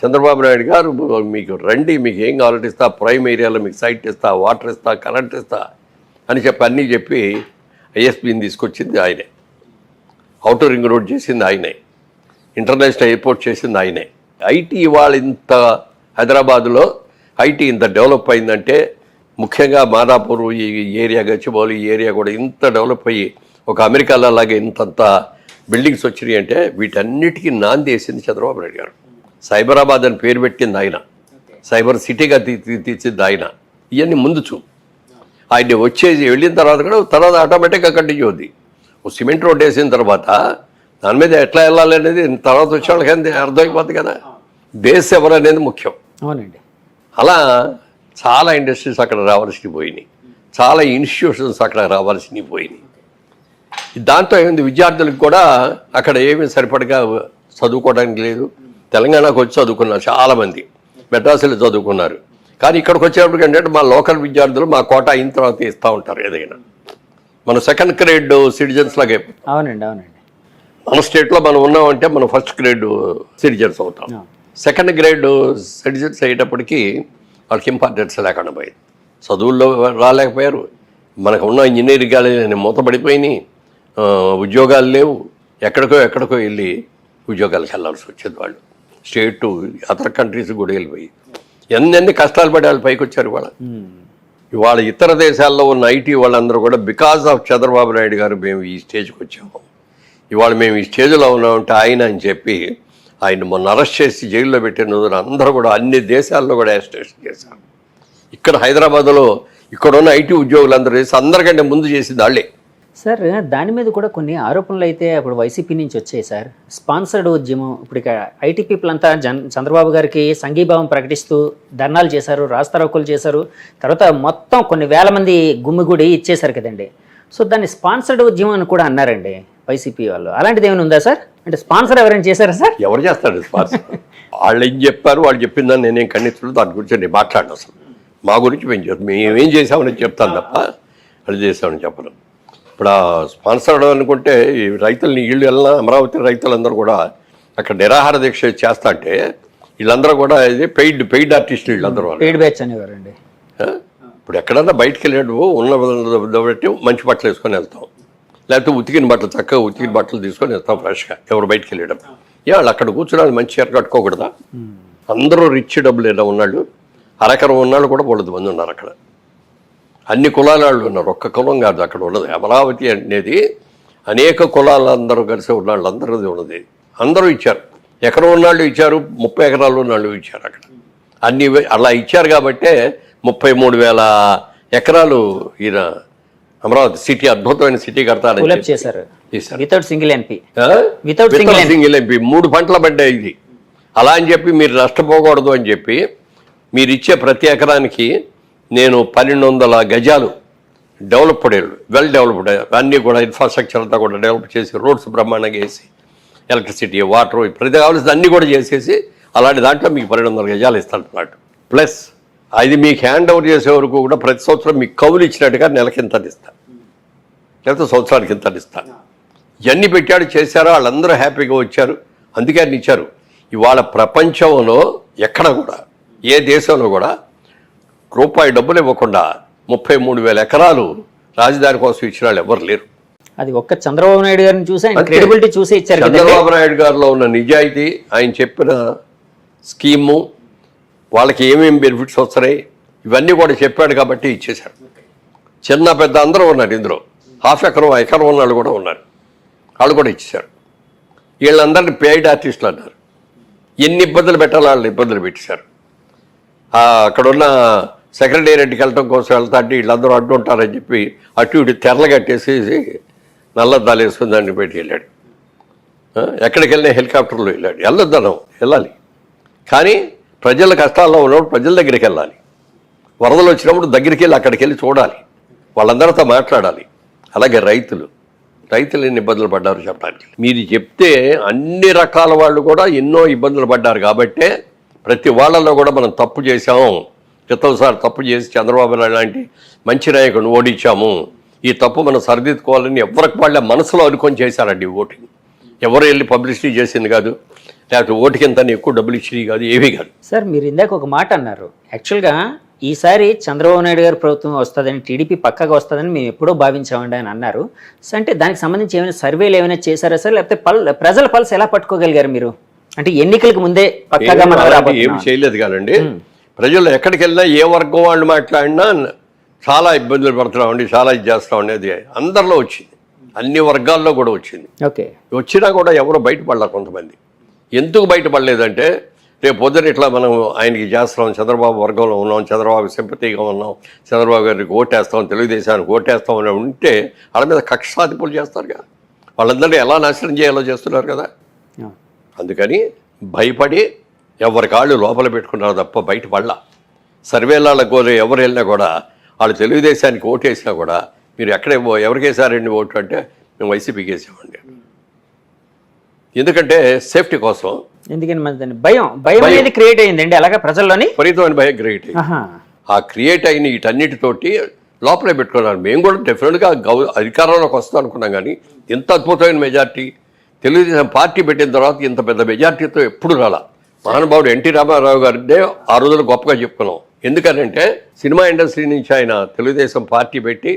Speaker 2: చంద్రబాబు నాయుడు గారు మీకు రండి, మీకు ఏం కావాలంటే ఇస్తా, ప్రైమ్ ఏరియాలో మీకు సైట్ ఇస్తా, వాటర్ ఇస్తా, కరెంట్ ఇస్తా అని చెప్పి అన్నీ చెప్పి ఐఎస్బిని తీసుకొచ్చింది ఆయనే. ఔటర్ రింగ్ రోడ్ చేసింది ఆయనే, ఇంటర్నేషనల్ ఎయిర్పోర్ట్ చేసింది ఆయనే. ఐటీ ఇవాళ ఇంత హైదరాబాదులో ఐటీ ఇంత డెవలప్ అయిందంటే ముఖ్యంగా మాదాపూర్ ఈ ఏరియా, గచ్చిబౌలి ఈ ఏరియా కూడా ఇంత డెవలప్ అయ్యి ఒక అమెరికాలో అలాగే ఇంతంత బిల్డింగ్స్ వచ్చినాయి అంటే వీటన్నిటికీ నాంది వేసింది చంద్రబాబు నాయుడు గారు. సైబరాబాద్ అని పేరు పెట్టింది ఆయన, సైబర్ సిటీగా తీర్చింది ఆయన. ఇవన్నీ ముందు ఆయన వచ్చేసి వెళ్ళిన తర్వాత ఆటోమేటిక్గా కంటిన్యూ అవుద్ది. ఓ సిమెంట్ రోడ్ వేసిన తర్వాత దాని మీద ఎట్లా వెళ్ళాలి అనేది తర్వాత వచ్చే వాళ్ళకి అర్థమైపోతుంది కదా. బేస్ ఎవరు అనేది ముఖ్యం.
Speaker 1: అవునండి.
Speaker 2: అలా చాలా ఇండస్ట్రీస్ అక్కడ రావాల్సినవి పోయినాయి, చాలా ఇన్స్టిట్యూషన్స్ అక్కడ రావాల్సినవి పోయినాయి. దాంతో ఏమైంది, విద్యార్థులకు కూడా అక్కడ ఏమీ సరిపడగా చదువుకోవడానికి లేదు. తెలంగాణకు వచ్చి చదువుకున్నారు చాలామంది, మెడ్రాసులో చదువుకున్నారు. కానీ ఇక్కడికి వచ్చేటప్పటికి ఏంటంటే మా లోకల్ విద్యార్థులు మా కోట అయిన తర్వాత ఇస్తూ ఉంటారు ఏదైనా. మనం సెకండ్ గ్రేడ్ సిటిజన్స్ లాగే.
Speaker 1: అవునండి. అవునండి.
Speaker 2: మన స్టేట్లో మనం ఉన్నామంటే మనం ఫస్ట్ గ్రేడ్ సిటిజన్స్ అవుతాం. సెకండ్ గ్రేడ్ సిటిజన్స్ అయ్యేటప్పటికీ వాళ్ళకి ఇంపార్టెన్స్ లేకుండా పోయింది. చదువుల్లో రాలేకపోయారు, మనకు ఉన్న ఇంజనీరింగ్ కాలేజీలు మూతపడిపోయినాయి, ఉద్యోగాలు లేవు. ఎక్కడికో వెళ్ళి ఉద్యోగాలకు వెళ్ళాల్సి వచ్చేది. వాళ్ళు స్టేట్ టు అదర్ కంట్రీస్ కూడా వెళ్ళిపోయి ఎన్ని కష్టాలు పడి వాళ్ళు పైకి వచ్చారు. ఇవాళ ఇతర దేశాల్లో ఉన్న ఐటీ వాళ్ళందరూ కూడా బికాజ్ ఆఫ్ చంద్రబాబు నాయుడు గారు మేము ఈ స్టేజ్కి వచ్చాము, ఇవాళ మేము ఈ స్టేజ్లో ఉన్నామంటే ఆయన అని చెప్పి ఆయన మొన్న అరెస్ట్ చేసి జైల్లో పెట్టిన రోజున అందరూ కూడా అన్ని దేశాల్లో కూడా అరెస్ట్ చేశారు. ఇక్కడ హైదరాబాద్లో ఇక్కడున్న ఐటీ ఉద్యోగులందరూ చేసి అందరికంటే ముందు చేసింది వాళ్ళే.
Speaker 1: సార్ దాని మీద కూడా కొన్ని ఆరోపణలు అయితే అప్పుడు వైసీపీ నుంచి వచ్చాయి సార్. స్పాన్సర్డ్ ఉద్యమం, ఇప్పుడు ఇక ఐటీ పీపుల్ అంతా చంద్రబాబు గారికి సంఘీభావం ప్రకటిస్తూ ధర్నాలు చేశారు, రాస్తారోకోలు చేశారు. తర్వాత మొత్తం కొన్ని వేల మంది గుమ్మిగూడి ఇచ్చేశారు కదండి. సో దాన్ని స్పాన్సర్డ్ ఉద్యమం అని కూడా అన్నారండి వైసీపీ వాళ్ళు. అలాంటిది ఏమైనా ఉందా సార్? అంటే స్పాన్సర్ ఎవరైనా చేశారా సార్?
Speaker 2: ఎవరు చేస్తాడు స్పాన్సర్? వాళ్ళు ఏం చెప్పారు, వాళ్ళు చెప్పిందని నేనేం ఖండించలేదు. దాని గురించి నేను మాట్లాడను. అసలు మా గురించి మేమేం చేసామని చెప్తాను తప్ప అది చేసామని చెప్పను. ఇప్పుడు ఆ స్పాన్సర్ అనుకుంటే ఈ రైతులని వీళ్ళు వెళ్ళిన అమరావతి రైతులందరూ కూడా అక్కడ నిరాహార దీక్ష చేస్తా అంటే వీళ్ళందరూ కూడా ఇది పెయిడ్ ఆర్టిస్టులు వీళ్ళందరూ
Speaker 1: పెయిడ్ బ్యాచ్ అనేవారండి.
Speaker 2: ఇప్పుడు ఎక్కడన్నా బయటకు వెళ్ళాడు ఉన్న బట్టి మంచి బట్టలు వేసుకొని వెళ్తాం, లేకపోతే ఉతికిన బట్టలు చక్కగా ఉతికిన బట్టలు తీసుకొని వెళ్తాం ఫ్రెష్గా. ఎవరు బయటకు వెళ్ళడం వాళ్ళు అక్కడ కూర్చోడానికి మంచి చీర కట్టుకోకూడదా? అందరూ రిచ్ డబ్బులు ఏదో ఉన్నాళ్ళు, అరకరం ఉన్నాళ్ళు కూడా 100 మంది ఉన్నారు అక్కడ. అన్ని కులాల వాళ్ళు ఉన్నారు, ఒక్క కులం కాదు అక్కడ ఉన్నది. అమరావతి అనేది అనేక కులాలందరూ కలిసి ఉన్నాళ్ళు అందరిది ఉన్నది. అందరూ ఇచ్చారు, ఎకరం ఉన్నాళ్ళు ఇచ్చారు, 30 ఎకరాలు ఉన్నాళ్ళు ఇచ్చారు అక్కడ. అన్ని అలా ఇచ్చారు కాబట్టే 33,000 ఎకరాలు ఈయన అమరావతి సిటీ అద్భుతమైన సిటీ కడతారని
Speaker 1: చేశారు. వితౌట్ సింగిల్ ఎంపీ
Speaker 2: 3 పంటల పడ్డాయి ఇది. అలా అని చెప్పి మీరు నష్టపోకూడదు అని చెప్పి మీరు ఇచ్చే ప్రతి ఎకరానికి నేను 1200 గజాలు డెవలప్డ్ వెల్ డెవలప్డ్ అన్నీ కూడా ఇన్ఫ్రాస్ట్రక్చర్ అంతా కూడా డెవలప్ చేసి రోడ్స్ బ్రహ్మాండంగా వేసి ఎలక్ట్రిసిటీ వాటర్ ప్రతి కావాల్సింది అన్నీ కూడా చేసేసి అలాంటి దాంట్లో మీకు 1200 గజాలు ఇస్తాను ప్లాట్. ప్లస్ అది మీకు హ్యాండ్ ఓవర్ చేసే వరకు కూడా ప్రతి సంవత్సరం మీకు కౌలు ఇచ్చినట్టుగా నెలకి ఇంత ఇస్తాను, లేకపోతే సంవత్సరానికి ఇంత ఇస్తాను. ఇవన్నీ పెట్టాడు చేశారో వాళ్ళందరూ హ్యాపీగా వచ్చారు, అందుకే ఆయన ఇచ్చారు. ఇవాళ ప్రపంచంలో ఎక్కడ కూడా ఏ దేశంలో కూడా రూపాయి డబ్బులు ఇవ్వకుండా 33,000 ఎకరాలు రాజధాని కోసం ఇచ్చిన వాళ్ళు ఎవరు లేరు.
Speaker 1: అది ఒక్క చంద్రబాబు నాయుడు గారిని చూసి ఆయన క్రెడిబిలిటీ చూసి ఇచ్చారు.
Speaker 2: చంద్రబాబు నాయుడు గారిలో ఉన్న నిజాయితీ, ఆయన చెప్పిన స్కీము, వాళ్ళకి ఏమేమి బెనిఫిట్స్ వస్తున్నాయి ఇవన్నీ కూడా చెప్పాడు కాబట్టి ఇచ్చేశారు. చిన్న పెద్ద అందరూ ఉన్నారు ఇందులో, హాఫ్ ఎకరం ఉన్న వాళ్ళు కూడా ఉన్నారు, వాళ్ళు కూడా ఇచ్చేశారు. వీళ్ళందరినీ పెయిడ్ ఆర్టిస్టులు అన్నారు. ఎన్ని ఇబ్బందులు పెట్టాలో వాళ్ళు ఇబ్బందులు పెట్టేశారు. అక్కడున్న సెక్రటేరియట్కి వెళ్ళటం కోసం వెళ్తా అంటే వీళ్ళందరూ అడ్డుంటారని చెప్పి అటు ఇటు తెరలు కట్టేసి నల్లద్దాలు వేసుకుని దాన్ని పెట్టి వెళ్ళాడు. ఎక్కడికి వెళ్ళినా హెలికాప్టర్లో వెళ్ళాడు. వెళ్ళాలి కానీ ప్రజల కష్టాల్లో ఉన్నప్పుడు ప్రజల దగ్గరికి వెళ్ళాలి. వరదలు వచ్చినప్పుడు దగ్గరికి వెళ్ళి అక్కడికి వెళ్ళి చూడాలి, వాళ్ళందరితో మాట్లాడాలి. అలాగే రైతులు ఎన్ని ఇబ్బందులు పడ్డారు చెప్పడానికి మీరు చెప్తే అన్ని రకాల వాళ్ళు కూడా ఎన్నో ఇబ్బందులు పడ్డారు. కాబట్టే ప్రతి వాళ్ళలో కూడా మనం తప్పు చేశాము, క్రితంసారి తప్పు చేసి చంద్రబాబు నాయుడు లాంటి మంచి నాయకుడిని ఓడించాము, ఈ తప్పు మనం సరిదిద్దుకోవాలని ఎవరికి వాళ్ళ మనసులో అనుకొని చేశారండి ఓటింగ్. ఎవరు వెళ్ళి పబ్లిసిటీ చేసింది కాదు, లేకపోతే ఓటుకి ఎంత ఎక్కువ డబ్బులు ఇచ్చినవి కాదు, ఏమీ కాదు.
Speaker 1: సార్ మీరు ఇందాక ఒక మాట అన్నారు, యాక్చువల్గా ఈసారి చంద్రబాబు నాయుడు గారి ప్రభుత్వం వస్తుందని, టీడీపీ పక్కగా వస్తుందని మేము ఎప్పుడో భావించామండి అని అన్నారు. అంటే దానికి సంబంధించి ఏమైనా సర్వేలు ఏమైనా చేశారా సార్, లేకపోతే ప్రజల పల్స్ ఎలా పట్టుకోగలిగారు మీరు? అంటే ఎన్నికలకు ముందే పక్కగా
Speaker 2: ఏమి చేయలేదు కాదండి. ప్రజలు ఎక్కడికి వెళ్ళినా ఏ వర్గం వాళ్ళు మాట్లాడినా చాలా ఇబ్బందులు పడుతున్నామండి, చాలా ఇది చేస్తామండి, అది అందరిలో వచ్చింది, అన్ని వర్గాల్లో కూడా వచ్చింది.
Speaker 1: ఓకే,
Speaker 2: వచ్చినా కూడా ఎవరు బయటపడలేరు. కొంతమంది ఎందుకు బయటపడలేదంటే రేపు పొద్దున ఇట్లా మనం ఆయనకి చేస్తున్నాం, చంద్రబాబు వర్గంలో ఉన్నాం, చంద్రబాబు సింపతిగా ఉన్నాం, చంద్రబాబు గారికి ఓటేస్తాం, తెలుగుదేశానికి ఓటేస్తాం అని ఉంటే వాళ్ళ మీద కక్ష సాధింపులు చేస్తారు కదా, వాళ్ళందరినీ ఎలా నాశనం చేయాలో చేస్తున్నారు కదా. అందుకని భయపడి ఎవరి కాళ్ళు లోపల పెట్టుకున్నారు తప్ప బయటపడలా. సర్వేలకు ఎవరు వెళ్ళినా కూడా వాళ్ళు తెలుగుదేశానికి ఓటేసినా కూడా మీరు ఎక్కడే ఎవరికేసారండి ఓటు అంటే మేము వైసీపీకి వేసామండి. ఎందుకంటే సేఫ్టీ కోసం.
Speaker 1: ఎందుకని భయం అనేది క్రియేట్ అయిందండి అలాగా ప్రజల్లోని,
Speaker 2: విపరీతమైన భయం క్రియేట్ అయింది. ఆ క్రియేట్ అయిన వీటన్నిటితోటి లోపలే పెట్టుకున్నారు. మేము కూడా డెఫినెట్గా అధికారంలోకి వస్తాం అనుకున్నాం, కానీ ఇంత అద్భుతమైన మెజార్టీ తెలుగుదేశం పార్టీ పెట్టిన తర్వాత ఇంత పెద్ద మెజార్టీతో ఎప్పుడు రాలా. మహానుభావుడు ఎన్టీ రామారావు గారిదే ఆ రోజులు గొప్పగా చెప్పుకున్నాం. ఎందుకనంటే సినిమా ఇండస్ట్రీ నుంచి ఆయన తెలుగుదేశం పార్టీ పెట్టి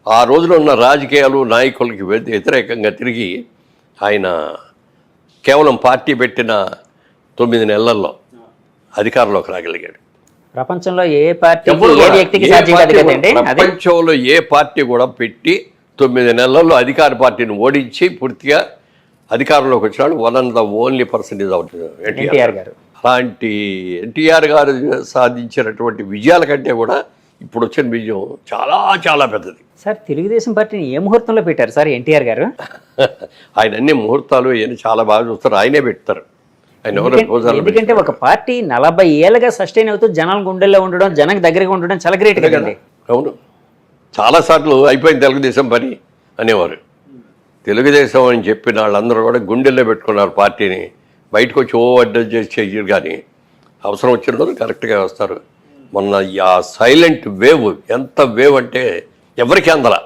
Speaker 2: ఆ రోజులో ఉన్న రాజకీయాలు నాయకులకి వ్యతిరేకంగా తిరిగి ఆయన కేవలం పార్టీ పెట్టిన 9 నెలల్లో అధికారంలోకి రాగలిగాడు.
Speaker 1: ప్రపంచంలో ఏ పార్టీ
Speaker 2: ప్రపంచంలో ఏ పార్టీ కూడా పెట్టి 9 నెలల్లో అధికార పార్టీని ఓడించి పూర్తిగా అధికారంలోకి వచ్చినాడు. One of the only person is NTR గారు. అలాంటి ఎన్టీఆర్ గారు సాధించినటువంటి విజయాల కంటే కూడా ఇప్పుడు వచ్చిన విజయం చాలా చాలా పెద్దది.
Speaker 1: సార్ తెలుగుదేశం పార్టీని ఏ ముహూర్తంలో పెట్టారు సార్ ఎన్టీఆర్ గారు?
Speaker 2: ఆయన అన్ని ముహూర్తాలు చాలా బాగా చూస్తారు, ఆయనే పెడతారు.
Speaker 1: ఎందుకంటే ఒక పార్టీ 40 ఏళ్ళగా సస్టైన్ అవుతూ జనాల గుండెల్లో ఉండడం, జనానికి దగ్గరగా ఉండడం చాలా గ్రేట్ కదండి.
Speaker 2: అవును, చాలాసార్లు అయిపోయింది తెలుగుదేశం పని అనేవారు. తెలుగుదేశం అని చెప్పిన వాళ్ళందరూ కూడా గుండెల్లో పెట్టుకున్నారు పార్టీని. బయటకు వచ్చి అడ్జస్ట్ చేసి చెయ్యరు, కానీ అవసరం వచ్చిన రోజు కరెక్ట్గా వస్తారు. మొన్న ఆ సైలెంట్ వేవ్, ఎంత వేవ్ అంటే ఎవరికి అందరా.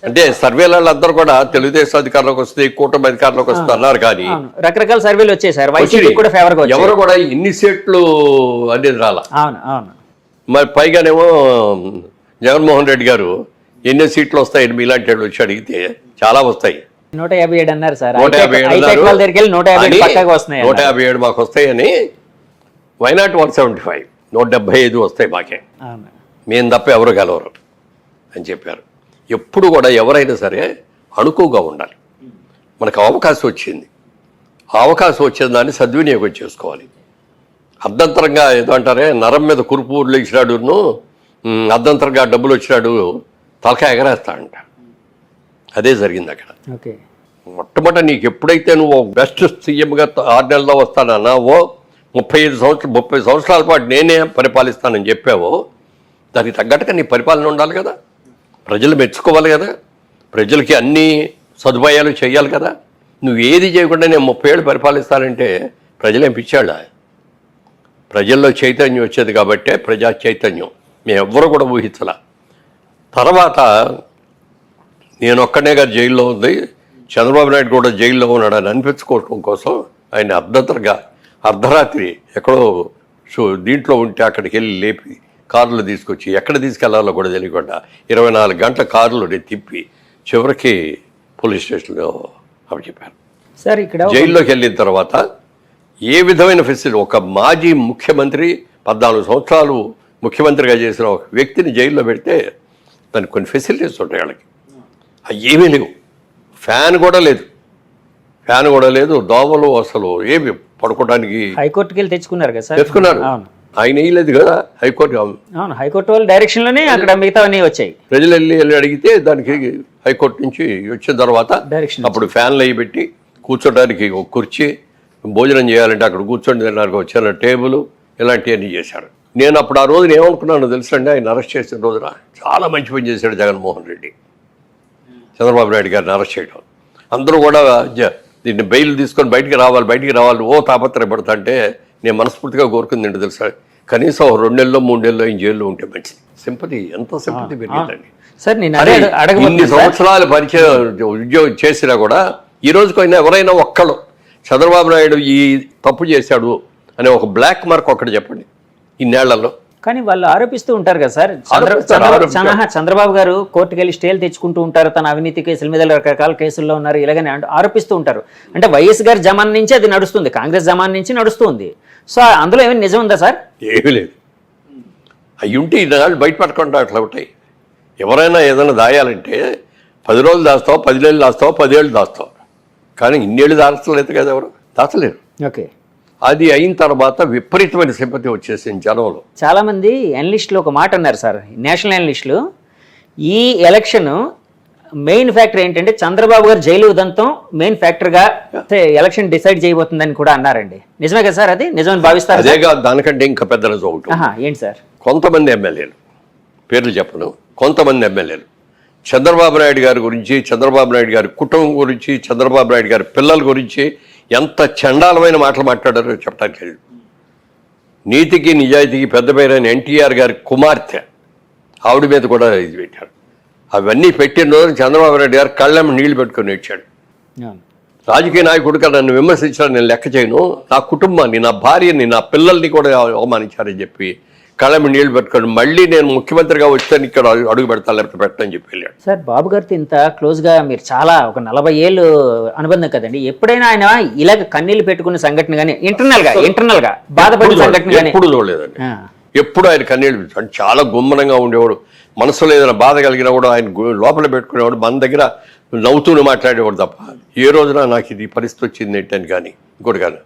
Speaker 2: అంటే సర్వేలలో అందరూ కూడా తెలుగుదేశం అధికారంలోకి వస్తే, కూటమి అధికారంలోకి వస్తే అన్నారు, కానీ
Speaker 1: రకరకాల సర్వేలు వచ్చేసారు.
Speaker 2: ఎవరు కూడా ఇన్ని సీట్లు అనేది రాలా. మరి పైగానేమో జగన్మోహన్ రెడ్డి గారు ఎన్ని సీట్లు వస్తాయని మీలాంటి వాళ్ళు వచ్చి అడిగితే చాలా వస్తాయి.
Speaker 1: 157 అన్నారు సార్.
Speaker 2: 157 మాకు వస్తాయని. వైనాట్ 175, 175 వస్తాయి మాకే, మేము తప్ప ఎవరు గెలవరు అని చెప్పారు. ఎప్పుడు కూడా ఎవరైనా సరే అణుకుగా ఉండాలి. మనకు అవకాశం వచ్చింది, ఆ అవకాశం వచ్చిన దాన్ని సద్వినియోగం చేసుకోవాలి. అర్ధంతరంగా ఏదో అంటారే, నరం మీద కురుపూర్లు ఇచ్చినాడును అర్ధంతరంగా డబ్బులు వచ్చినాడు తలకాయ ఎగరేస్తాడంట. అదే జరిగింది అక్కడ. మొట్టమొదటి నీకు ఎప్పుడైతే నువ్వు బెస్ట్ సీఎంగా 6 నెలల్లో వస్తానన్నా, 30 సంవత్సరాల పాటు నేనే పరిపాలిస్తానని చెప్పావో, దానికి తగ్గట్టుగా నీ పరిపాలన ఉండాలి కదా. ప్రజలు మెచ్చుకోవాలి కదా, ప్రజలకి అన్ని సదుపాయాలు చేయాలి కదా. నువ్వు ఏది చేయకుండా నేను 30 ఏళ్ళు పరిపాలిస్తానంటే ప్రజలేం పిచ్చాళ్ళ? ప్రజల్లో చైతన్యం వచ్చేది కాబట్టే ప్రజా చైతన్యం మేము ఎవ్వరూ కూడా ఊహించాల. తర్వాత నేను ఒక్కనేగా జైల్లో ఉంది, చంద్రబాబు నాయుడు కూడా జైల్లో ఉన్నాడని అనిపించుకోవటం కోసం ఆయన అర్ధరాత్రి ఎక్కడో దీంట్లో ఉంటే అక్కడికి వెళ్ళి లేపి కారులో తీసుకొచ్చి ఎక్కడ తీసుకెళ్లాలో కూడా తెలియకుండా 24 గంటల కారులో తిప్పి చివరికి పోలీస్ స్టేషన్లో అప్పచెప్పారు.
Speaker 1: సార్ ఇక్కడ
Speaker 2: జైల్లోకి వెళ్ళిన తర్వాత ఏ విధమైన ఫెసిలిటీ, ఒక మాజీ ముఖ్యమంత్రి 14 సంవత్సరాలు ముఖ్యమంత్రిగా చేసిన ఒక వ్యక్తిని జైల్లో పెడితే దానికి కొన్ని ఫెసిలిటీస్ ఉంటాయి వాళ్ళకి, అవి ఏమీ లేవు. ఫ్యాన్ కూడా లేదు, దోమలు అసలు ఏమి పడుకోవడానికి.
Speaker 1: హైకోర్టుకి వెళ్ళి తెచ్చుకున్నారు కదా సార్?
Speaker 2: తెచ్చుకున్నారు, ఆయన వేయలేదు కదా హైకోర్టు.
Speaker 1: అవును, హైకోర్టు వాళ్ళ డైరెక్షన్ లోనే అక్కడ మిగతావన్నీ వచ్చాయి.
Speaker 2: ప్రజలు వెళ్ళి అడిగితే దానికి హైకోర్టు నుంచి వచ్చిన తర్వాత అప్పుడు ఫ్యాన్లు అవి పెట్టి కూర్చోడానికి ఒక కుర్చీ, భోజనం చేయాలంటే అక్కడ కూర్చొని తినడానికి వచ్చిన టేబుల్, ఇలాంటివన్నీ చేశాడు. నేను అప్పుడు ఆ రోజున ఏమనుకున్నానో తెలుసండి, ఆయన అరెస్ట్ చేసిన రోజున చాలా మంచి పని చేశాడు జగన్మోహన్ రెడ్డి చంద్రబాబు నాయుడు గారిని అరెస్ట్ చేయడం. అందరూ కూడా దీన్ని బెయిల్ తీసుకొని బయటికి రావాలి ఓ తాపత్రయపడతా అంటే నేను మనస్ఫూర్తిగా కోరుకుంది ఏంటో తెలుసా, కనీసం 2 నెలల్లో 3 నెలల్లో ఆయన జైల్లో ఉంటే మంచిది. సింపతి, ఎంత సింపతి పెరిగిందండి. ఇన్ని సంవత్సరాలు పరిచయం ఉద్యోగం చేసినా కూడా ఈ రోజుకైనా ఎవరైనా ఒక్కళ్ళు చంద్రబాబు నాయుడు ఈ తప్పు చేశాడు అనే ఒక బ్లాక్ మార్క్ ఒక్కటి చెప్పండి ఇన్నేళ్లలో.
Speaker 1: కానీ వాళ్ళు ఆరోపిస్తూ ఉంటారు కదా సార్, చంద్రబాబు గారు కోర్టుకు వెళ్ళి స్టేలు తెచ్చుకుంటూ ఉంటారు, తన అవినీతి కేసుల మీద రకరకాల కేసుల్లో ఉన్నారు, ఇలాగని ఆరోపిస్తూ ఉంటారు. అంటే వైఎస్ గారి జమాన్ నుంచి అది నడుస్తుంది, కాంగ్రెస్ జమాన్ నుంచి నడుస్తుంది. సో అందులో ఏమైనా నిజం ఉందా సార్?
Speaker 2: ఏమీ లేదు. అవి ఉంటే ఇన్నాళ్ళు బయటపడకుండా అట్లా ఉంటాయి. ఎవరైనా ఏదైనా దాయాలంటే 10 రోజులు దాస్తావు, 10 నెలలు దాస్తావు, 10 ఏళ్ళు దాస్తావు, కానీ ఇన్నేళ్ళు దాచలేదు కదా, ఎవరు దాచలేరు.
Speaker 1: ఓకే,
Speaker 2: అది అయిన తర్వాత విపరీతమైన సింపతి వచ్చేసింది జనంలో.
Speaker 1: చాలా మంది అనలిస్టులు ఒక మాట అన్నారు సార్, నేషనల్ అనలిస్టులు, ఈ ఎలక్షన్ మెయిన్ ఫ్యాక్టర్ ఏంటంటే చంద్రబాబు గారు జైలు ఉదంతం మెయిన్ ఫ్యాక్టర్ గా ఎలక్షన్ డిసైడ్ చేయబోతుందని కూడా అన్నారండి. నిజమే కదా సార్? అది నిజమని భావిస్తారు?
Speaker 2: అదే కాదు, దానికంటే ఇంకా పెద్ద నిజం ఒకటి.
Speaker 1: ఏంటి సార్?
Speaker 2: కొంతమంది ఎమ్మెల్యేలు, పేర్లు చెప్పను, కొంతమంది ఎమ్మెల్యేలు చంద్రబాబు నాయుడు గారి గురించి, చంద్రబాబు నాయుడు గారి కుటుంబం గురించి, చంద్రబాబు నాయుడు గారి పిల్లల గురించి ఎంత చండాలమైన మాటలు మాట్లాడారో చెప్పడానికి లేదు. నీతికి నిజాయితీకి పెద్ద పేరైన ఎన్టీఆర్ గారి కుమార్తె ఆవిడ మీద కూడా ఇది పెట్టారు. అవన్నీ పెట్టిన రోజు చంద్రబాబు నాయుడు గారు కళ్ళెమ్మ నీళ్లు పెట్టుకొని వచ్చాడు. రాజకీయ నాయకుడిగా నన్ను విమర్శించాలని నేను లెక్క చేయను, నా కుటుంబాన్ని, నా భార్యని, నా పిల్లల్ని కూడా అవమానించారని చెప్పి కళ్ళెమ్మ నీళ్లు పెట్టుకొని మళ్ళీ నేను ముఖ్యమంత్రిగా వచ్చాను ఇక్కడ అడుగు పెడతాను లేకపోతే పెట్టని చెప్పి వెళ్ళాడు.
Speaker 1: సార్, బాబు గారితో ఇంత క్లోజ్గా మీరు చాలా ఒక 40 ఏళ్ళు అనుబంధం కదండి, ఎప్పుడైనా ఆయన ఇలాగ కన్నీళ్లు పెట్టుకున్న సంఘటన కానీ ఇంటర్నల్ గా బాధపడిన సంఘటన కానీ
Speaker 2: ఎప్పుడు చూడలేదండి. ఎప్పుడు ఆయన కన్నీళ్ళు అంటే చాలా గుమ్మనంగా ఉండేవాడు. మనసులో ఏదైనా బాధ కలిగినా కూడా ఆయన లోపల పెట్టుకునేవాడు, మన దగ్గర నవ్వుతూనే మాట్లాడేవాడు తప్ప ఏ రోజున నాకు ఇది పరిస్థితి వచ్చింది ఏంటని కానీ ఇంకోటి కానీ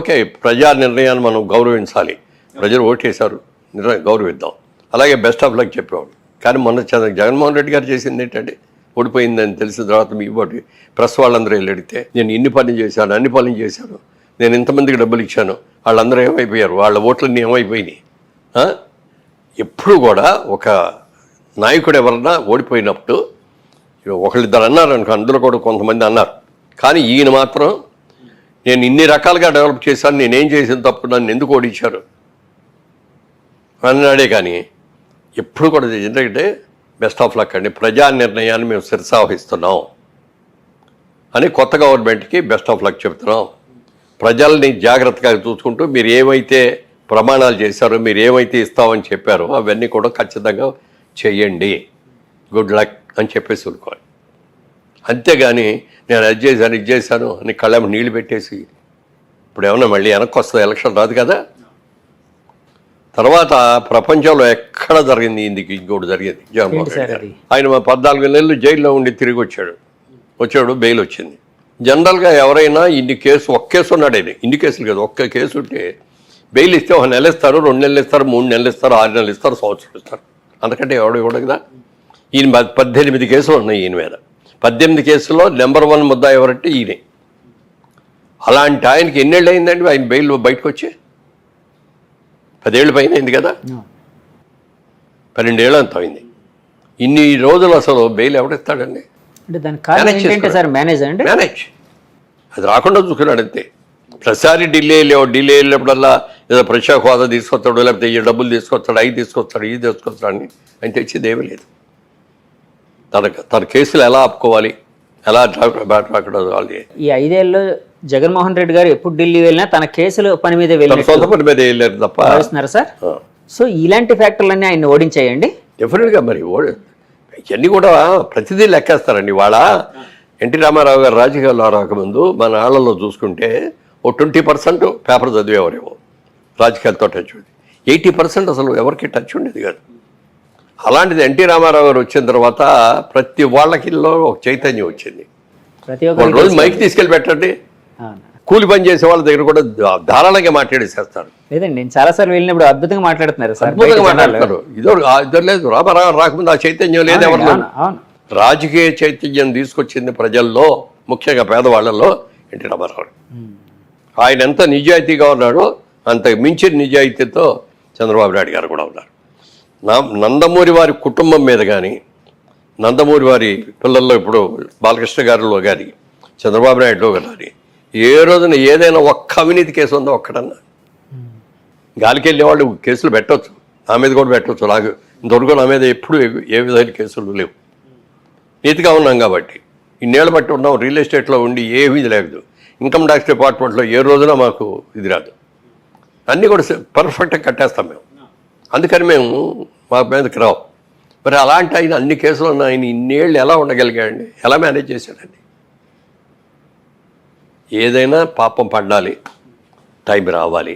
Speaker 2: ఓకే, ప్రజా నిర్ణయాన్ని మనం గౌరవించాలి, ప్రజలు ఓటేశారు, గౌరవిద్దాం, అలాగే బెస్ట్ ఆఫ్ లక్ చెప్పేవాడు. కానీ మొన్న జగన్మోహన్ రెడ్డి గారు చేసింది ఏంటంటే ఓడిపోయిందని తెలిసిన తర్వాత మీ ఓటు ప్రెస్ వాళ్ళందరూ వెళ్ళి అడిగితే నేను ఇన్ని పనులు చేశాను, అన్ని పనులు చేశాను, నేను ఇంతమందికి డబ్బులు ఇచ్చాను, వాళ్ళందరూ ఏమైపోయారు, వాళ్ళ ఓట్లన్నీ ఏమైపోయినాయి. ఎప్పుడు కూడా ఒక నాయకుడు ఎవరన్నా ఓడిపోయినప్పుడు ఒకళ్ళిద్దరు అన్నారు అనుకో, అందులో కూడా కొంతమంది అన్నారు, కానీ ఈయన మాత్రం నేను ఇన్ని రకాలుగా డెవలప్ చేశాను, నేనేం చేసిన తప్పు, నన్ను ఎందుకు ఓడించారు అన్నాడే. కానీ ఎప్పుడు కూడా ఎందుకంటే బెస్ట్ ఆఫ్ లక్ అండి, ప్రజా నిర్ణయాన్ని మేము శిరసావహిస్తున్నాం అని కొత్త గవర్నమెంట్కి బెస్ట్ ఆఫ్ లక్ చెప్తున్నాం. ప్రజల్ని జాగ్రత్తగా చూసుకుంటూ మీరు ఏమైతే ప్రమాణాలు చేశారో, మీరు ఏమైతే ఇస్తామని చెప్పారో అవన్నీ కూడా ఖచ్చితంగా చేయండి, గుడ్ లక్ అని చెప్పేసి ఊరుకోవాలి. అంతేగాని నేను అది చేశాను ఇది చేశాను అని కళ్ళేమో నీళ్ళు పెట్టేసి ఇప్పుడు ఏమన్నా మళ్ళీ వెనక్కి వస్తుంది, ఎలక్షన్ రాదు కదా. తర్వాత ప్రపంచంలో ఎక్కడ జరిగింది ఇంకోటి జరిగింది. జగన్మోహన్ రెడ్డి గారు ఆయన 14 నెలలు జైల్లో ఉండి తిరిగి వచ్చాడు, బెయిల్ వచ్చింది. జనరల్గా ఎవరైనా ఒక్క కేసు ఉన్నాడు, ఆయన ఇన్ని కేసులు కదా, ఒక్క కేసు ఉంటే బెయిల్ ఇస్తే 1 నెల ఇస్తారు, 2 నెలలు ఇస్తారు, 3 నెలలు ఇస్తారు, 6 నెలలు ఇస్తారు, సంవత్సరం ఇస్తారు, అంతకంటే ఎవడు ఇవ్వడు కదా. ఈయన 18 కేసులు ఉన్నాయి ఈయన మీద. 18 కేసుల్లో నెంబర్ 1 ముద్దా ఎవరంటే ఈయనే. అలాంటి ఆయనకి ఎన్నేళ్ళు అయిందండి ఆయన బెయిల్ బయటకు వచ్చి? 10 ఏళ్ళు పైన అయింది కదా, 12 ఏళ్ళు అంత అయింది. ఇన్ని రోజులు అసలు బెయిల్ ఎవరిస్తాడండి?
Speaker 1: అంటే దానికి కారణం
Speaker 2: Manage
Speaker 1: ఏంటంటే సార్ మేనేజ్ అంటే
Speaker 2: మేనేజ్ అది రాకుండా చూసుకున్నాడు అంతే. ప్రతిసారి ఢిల్లీ వెళ్ళినప్పుడల్లా ఏదో ప్రత్యేక హోదా తీసుకొస్తాడు, లేకపోతే ఈ డబ్బులు తీసుకొస్తాడు, అవి తీసుకొస్తాడు, ఇది తీసుకొస్తాడు అని ఆయన తెచ్చేది ఏమీ లేదు. తన కేసులు ఎలా ఆపుకోవాలి, ఎలా వాళ్ళు
Speaker 1: ఈ 5 ఏళ్ళలో జగన్మోహన్ రెడ్డి గారు ఎప్పుడు ఢిల్లీ వెళ్ళినా తన కేసులు పని మీద
Speaker 2: తన సొంత పని మీద వెళ్ళారు తప్ప.
Speaker 1: భావిస్తున్నారు సార్. సో ఇలాంటి ఫ్యాక్టర్లన్నీ ఆయన ఓడించాయండి.
Speaker 2: డెఫినెట్గా మరి ఇవన్నీ కూడా ప్రతిదీ లెక్కేస్తారండి. వాళ్ళ ఎన్టీ రామారావు గారు రాజకీయాల్లో రాకముందు మన ఆళ్లలో చూసుకుంటే ఓ 20% పేపర్ చదివేవారేమో రాజకీయాలతో టచ్ ఉంది. 80% అసలు ఎవరికి టచ్ ఉండేది కాదు. అలాంటిది ఎన్టీ రామారావు గారు వచ్చిన తర్వాత ప్రతి వాళ్ళకిలో ఒక చైతన్యం వచ్చింది.
Speaker 1: ప్రతి
Speaker 2: ఒక రోజు మైక్ తీసుకెళ్ళి పెట్టండి, కూలి పని చేసే వాళ్ళ దగ్గర కూడా ధారాళంగా మాట్లాడేసేస్తారు.
Speaker 1: లేదండి, నేను చాలాసార్లు వెళ్ళినప్పుడు అద్భుతంగా మాట్లాడుతున్నారు సార్.
Speaker 2: అద్భుతంగా మాట్లాడతారు. ఇద్దరు లేదు, రామారావు రాకముందు ఆ చైతన్యం లేదు ఎవరిలో. రాజకీయ చైతన్యం తీసుకొచ్చింది ప్రజల్లో, ముఖ్యంగా పేదవాళ్లలో ఎన్టీ రామారావు. ఆయన ఎంత నిజాయితీగా ఉన్నాడో అంత మించిన నిజాయితీతో చంద్రబాబు నాయుడు గారు కూడా ఉన్నారు. నందమూరి వారి కుటుంబం మీద కానీ, నందమూరి వారి పిల్లల్లో ఇప్పుడు బాలకృష్ణ గారిలో కానీ, చంద్రబాబు నాయుడులో కానీ ఏ రోజున ఏదైనా ఒక్క అవినీతి కేసు ఉందో ఒక్కడన్నా. గాలికి వెళ్ళే వాళ్ళు కేసులు పెట్టవచ్చు, నా మీద కూడా పెట్టవచ్చు. నాకు ఇంతవరకు నా మీద ఎప్పుడు ఏ విధమైన కేసులు లేవు. నీతిగా ఉన్నాం కాబట్టి, ఇన్నేళ్ళు బట్టి ఉన్నాం. రియల్ ఎస్టేట్లో ఉండి ఏమీ లేదు. ఇన్కమ్ ట్యాక్స్ డిపార్ట్మెంట్లో ఏ రోజున మాకు ఇది రాదు. అన్నీ కూడా పర్ఫెక్ట్గా కట్టేస్తాం మేము. అందుకని మేము మా మీదకి రావు. మరి అలాంటి ఆయన అన్ని కేసులు ఉన్న ఆయన ఇన్నేళ్ళు ఎలా ఉండగలిగాడండి? ఎలా మేనేజ్ చేశాడండి? ఏదైనా పాపం పడాలి, టైం రావాలి.